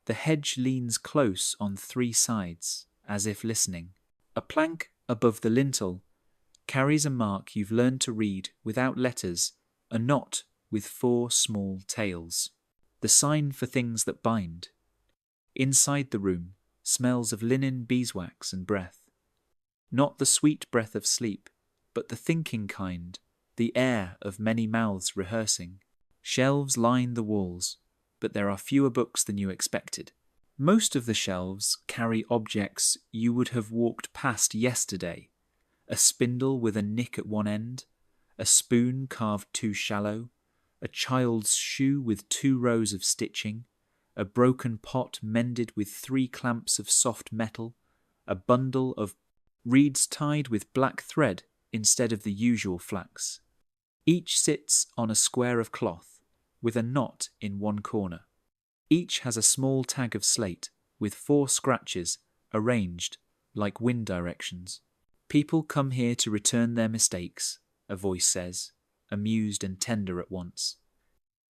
The hedge leans close on 3 sides, as if listening. A plank above the lintel carries a mark you've learned to read without letters, a knot with 4 small tails. The sign for things that bind. Inside the room, smells of linen, beeswax and breath. Not the sweet breath of sleep, but the thinking kind, the air of many mouths rehearsing. Shelves line the walls, but there are fewer books than you expected. Most of the shelves carry objects you would have walked past yesterday. A spindle with a nick at one end, a spoon carved too shallow, a child's shoe with 2 rows of stitching, a broken pot mended with 3 clamps of soft metal, a bundle of reeds tied with black thread instead of the usual flax. Each sits on a square of cloth, with a knot in one corner. Each has a small tag of slate, with 4 scratches, arranged like wind directions. People come here to return their mistakes, a voice says, amused and tender at once.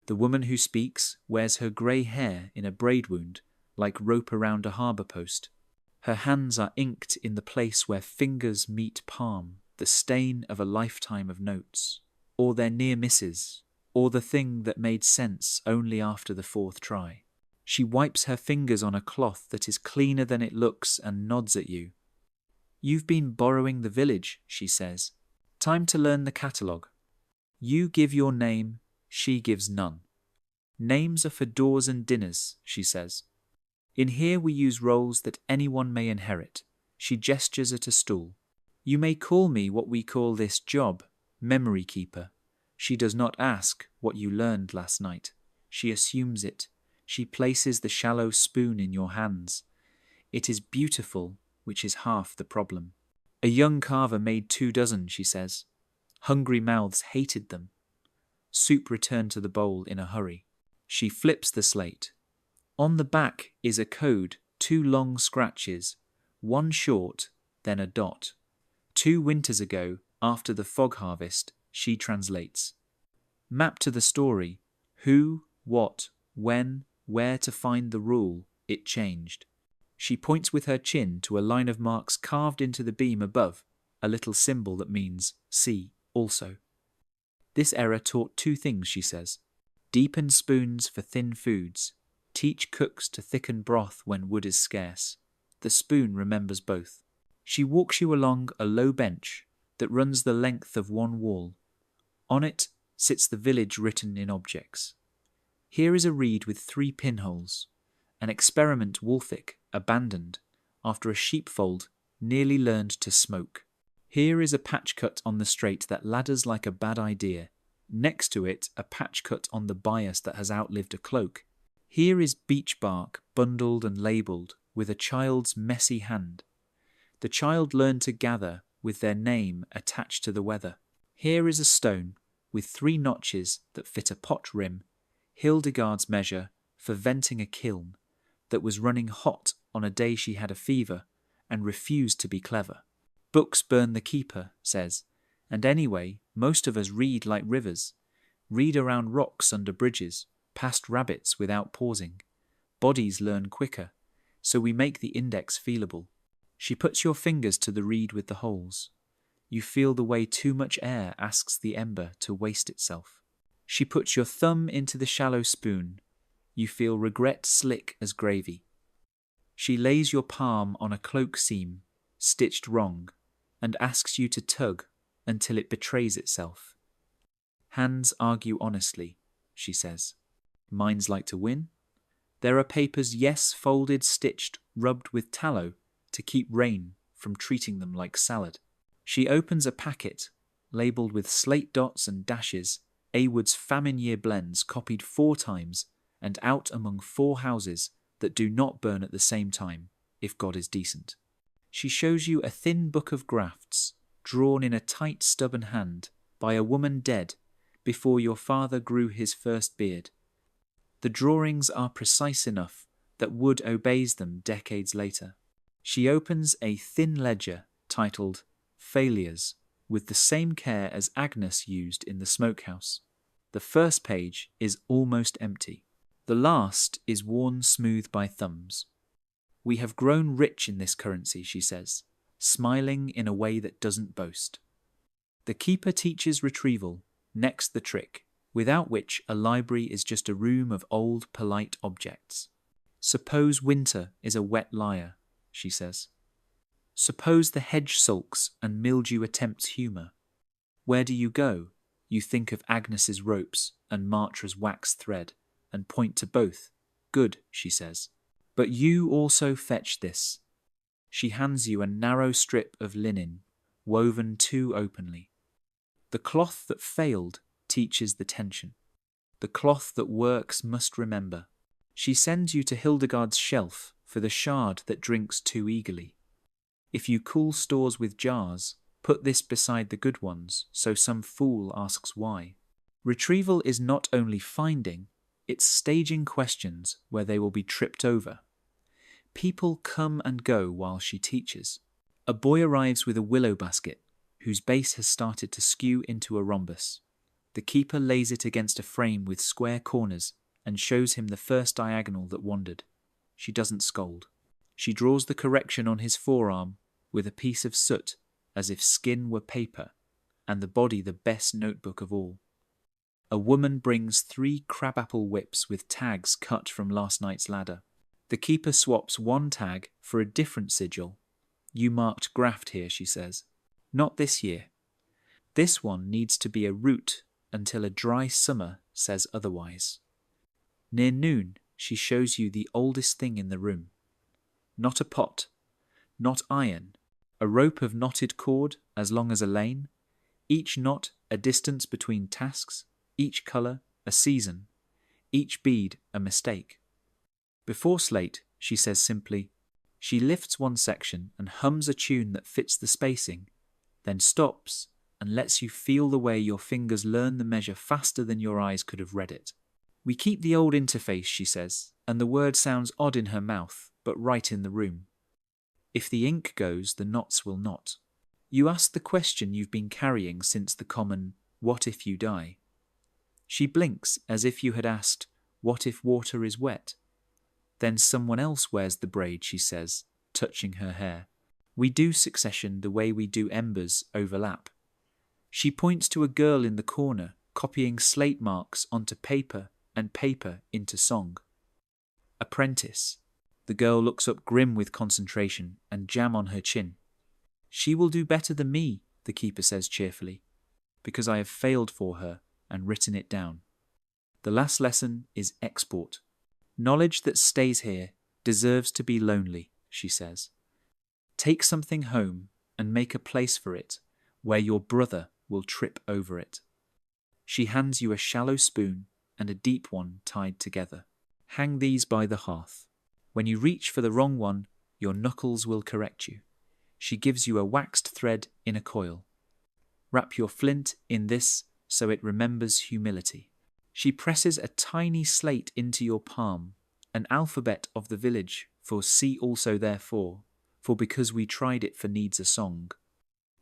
The woman who speaks wears her grey hair in a braid wound, like rope around a harbour post. Her hands are inked in the place where fingers meet palm, the stain of a lifetime of notes, or their near misses, or the thing that made sense only after the 4th try. She wipes her fingers on a cloth that is cleaner than it looks and nods at you. You've been borrowing the village, she says. Time to learn the catalogue. You give your name, she gives none. Names are for doors and dinners, she says. In here we use roles that anyone may inherit. She gestures at a stool. You may call me what we call this job, memory keeper. She does not ask what you learned last night. She assumes it. She places the shallow spoon in your hands. It is beautiful, which is half the problem. A young carver made 2 dozen, she says. Hungry mouths hated them. Soup returned to the bowl in a hurry. She flips the slate. On the back is a code, 2 long scratches, 1 short, then a dot. 2 winters ago, after the fog harvest, she translates. Map to the story, who, what, when, where to find the rule, it changed. She points with her chin to a line of marks carved into the beam above, a little symbol that means see also. This era taught 2 things, she says. Deepen spoons for thin foods. Teach cooks to thicken broth when wood is scarce. The spoon remembers both. She walks you along a low bench that runs the length of one wall. On it sits the village written in objects. Here is a reed with 3 pinholes, an experiment Wolfick abandoned after a sheepfold nearly learned to smoke. Here is a patch cut on the straight that ladders like a bad idea. Next to it, a patch cut on the bias that has outlived a cloak. Here is beech bark bundled and labelled with a child's messy hand. The child learned to gather with their name attached to the weather. Here is a stone with 3 notches that fit a pot rim, Hildegard's measure for venting a kiln that was running hot on a day she had a fever and refused to be clever. Books burn the keeper, says, and anyway, most of us read like rivers, read around rocks under bridges, past rabbits without pausing. Bodies learn quicker, so we make the index feelable. She puts your fingers to the reed with the holes. You feel the way too much air asks the ember to waste itself. She puts your thumb into the shallow spoon. You feel regret slick as gravy. She lays your palm on a cloak seam, stitched wrong, and asks you to tug until it betrays itself. Hands argue honestly, she says. Minds like to win. There are papers, yes, folded, stitched, rubbed with tallow to keep rain from treating them like salad. She opens a packet, labelled with slate dots and dashes, Awood's famine year blends copied 4 times and out among 4 houses that do not burn at the same time, if God is decent. She shows you a thin book of grafts, drawn in a tight stubborn hand by a woman dead before your father grew his first beard. The drawings are precise enough that Wood obeys them decades later. She opens a thin ledger titled Failures with the same care as Agnes used in the smokehouse. The first page is almost empty. The last is worn smooth by thumbs. We have grown rich in this currency, she says, smiling in a way that doesn't boast. The keeper teaches retrieval, next the trick, without which a library is just a room of old, polite objects. Suppose winter is a wet liar, she says. Suppose the hedge sulks and mildew attempts humour. Where do you go? You think of Agnes's ropes and Martra's wax thread, and point to both. Good, she says. But you also fetch this. She hands you a narrow strip of linen, woven too openly. The cloth that failed teaches the tension. The cloth that works must remember. She sends you to Hildegard's shelf for the shard that drinks too eagerly. If you cool stores with jars, put this beside the good ones, so some fool asks why. Retrieval is not only finding, it's staging questions where they will be tripped over. People come and go while she teaches. A boy arrives with a willow basket, whose base has started to skew into a rhombus. The keeper lays it against a frame with square corners and shows him the first diagonal that wandered. She doesn't scold. She draws the correction on his forearm with a piece of soot, as if skin were paper, and the body the best notebook of all. A woman brings 3 crabapple whips with tags cut from last night's ladder. The keeper swaps one tag for a different sigil. You marked graft here, she says. Not this year. This one needs to be a root until a dry summer says otherwise. Near noon, she shows you the oldest thing in the room. Not a pot, not iron, a rope of knotted cord as long as a lane, each knot a distance between tasks, each colour a season, each bead a mistake. Before slate, she says simply, she lifts one section and hums a tune that fits the spacing, then stops and lets you feel the way your fingers learn the measure faster than your eyes could have read it. We keep the old interface, she says, and the word sounds odd in her mouth, but right in the room. If the ink goes, the knots will not. You ask the question you've been carrying since the common, what if you die? She blinks as if you had asked, what if water is wet? Then someone else wears the braid, she says, touching her hair. We do succession the way we do Ember's overlap. She points to a girl in the corner, copying slate marks onto paper and paper into song. Apprentice. The girl looks up grim with concentration and jam on her chin. She will do better than me, the keeper says cheerfully, because I have failed for her and written it down. The last lesson is export. Knowledge that stays here deserves to be lonely, she says. Take something home and make a place for it where your brother will trip over it. She hands you a shallow spoon and a deep one tied together. Hang these by the hearth. When you reach for the wrong one, your knuckles will correct you. She gives you a waxed thread in a coil. Wrap your flint in this so it remembers humility. She presses a tiny slate into your palm, an alphabet of the village, for see also therefore, for because we tried it for needs a song.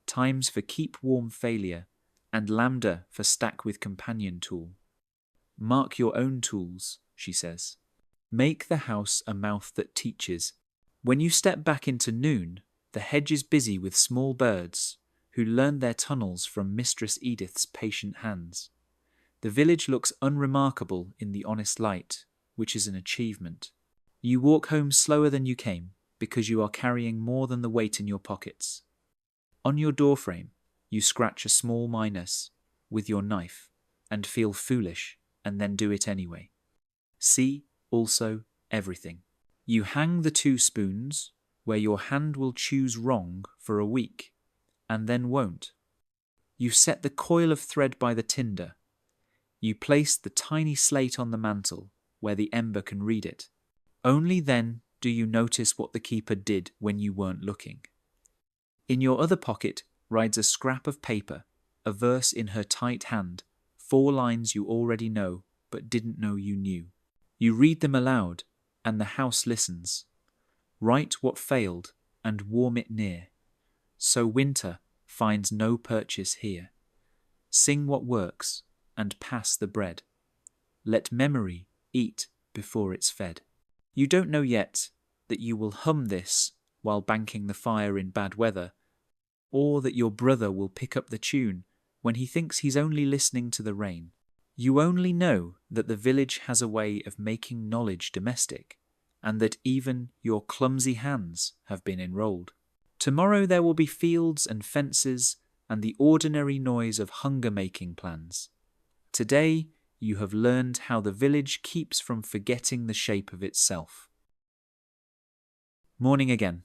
Times for keep warm failure, and lambda for stack with companion tool. Mark your own tools, she says. Make the house a mouth that teaches. When you step back into noon, the hedge is busy with small birds who learned their tunnels from Mistress Edith's patient hands. The village looks unremarkable in the honest light, which is an achievement. You walk home slower than you came because you are carrying more than the weight in your pockets. On your doorframe, you scratch a small minus with your knife and feel foolish and then do it anyway. See, also, everything. You hang the 2 spoons where your hand will choose wrong for a week, and then won't. You set the coil of thread by the tinder. You place the tiny slate on the mantle where the ember can read it. Only then do you notice what the keeper did when you weren't looking. In your other pocket rides a scrap of paper, a verse in her tight hand, 4 lines you already know but didn't know you knew. You read them aloud, and the house listens. Write what failed and warm it near, so winter finds no purchase here. Sing what works and pass the bread. Let memory eat before it's fed. You don't know yet that you will hum this while banking the fire in bad weather, or that your brother will pick up the tune when he thinks he's only listening to the rain. You only know that the village has a way of making knowledge domestic, and that even your clumsy hands have been enrolled. Tomorrow there will be fields and fences and the ordinary noise of hunger-making plans. Today you have learned how the village keeps from forgetting the shape of itself. Morning again.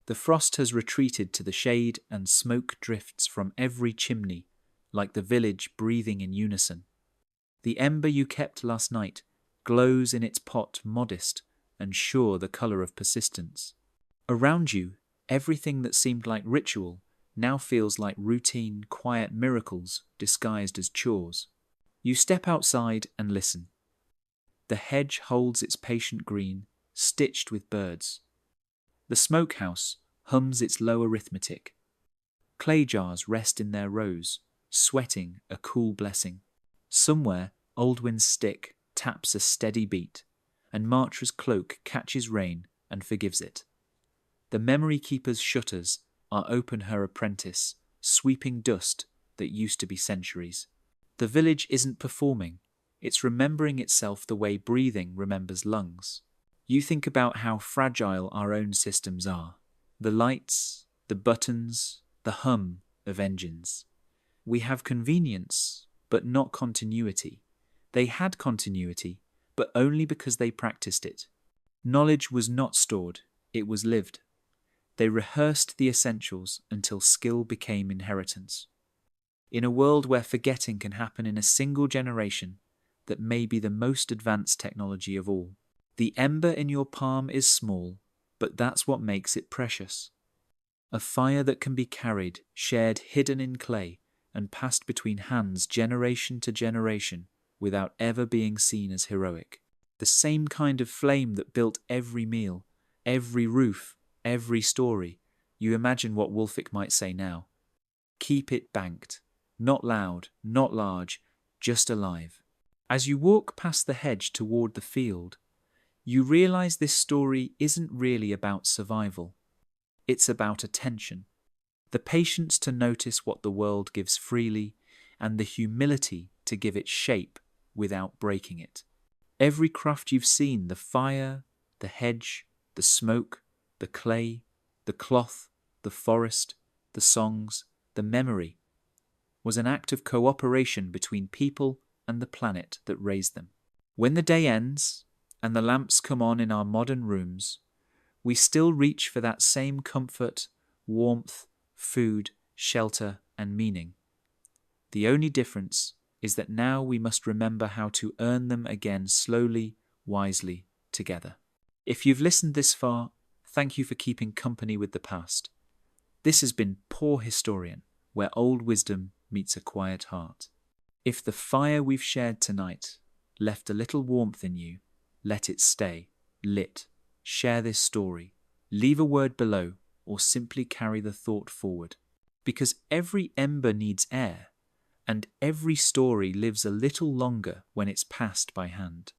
The frost has retreated to the shade and smoke drifts from every chimney, like the village breathing in unison. The ember you kept last night glows in its pot modest and sure the colour of persistence. Around you, everything that seemed like ritual now feels like routine, quiet miracles disguised as chores. You step outside and listen. The hedge holds its patient green, stitched with birds. The smokehouse hums its low arithmetic. Clay jars rest in their rows, sweating a cool blessing. Somewhere, Oldwin's stick taps a steady beat, and Martra's cloak catches rain and forgives it. The memory keeper's shutters are open her apprentice, sweeping dust that used to be centuries. The village isn't performing, it's remembering itself the way breathing remembers lungs. You think about how fragile our own systems are. The lights, the buttons, the hum of engines. We have convenience, but not continuity. They had continuity, but only because they practiced it. Knowledge was not stored, it was lived. They rehearsed the essentials until skill became inheritance. In a world where forgetting can happen in a single generation, that may be the most advanced technology of all. The ember in your palm is small, but that's what makes it precious. A fire that can be carried, shared hidden in clay, and passed between hands generation to generation without ever being seen as heroic. The same kind of flame that built every meal, every roof, every story. You imagine what Wulfik might say now. Keep it banked. Not loud, not large, just alive. As you walk past the hedge toward the field, you realize this story isn't really about survival. It's about attention. The patience to notice what the world gives freely, and the humility to give it shape without breaking it. Every craft you've seen, the fire, the hedge, the smoke, the clay, the cloth, the forest, the songs, the memory, was an act of cooperation between people and the planet that raised them. When the day ends, and the lamps come on in our modern rooms, we still reach for that same comfort, warmth, food, shelter, and meaning. The only difference is that now we must remember how to earn them again slowly, wisely, together. If you've listened this far, thank you for keeping company with the past. This has been Poor Historian, where old wisdom meets a quiet heart. If the fire we've shared tonight left a little warmth in you, let it stay lit. Share this story. Leave a word below, or simply carry the thought forward. Because every ember needs air, and every story lives a little longer when it's passed by hand.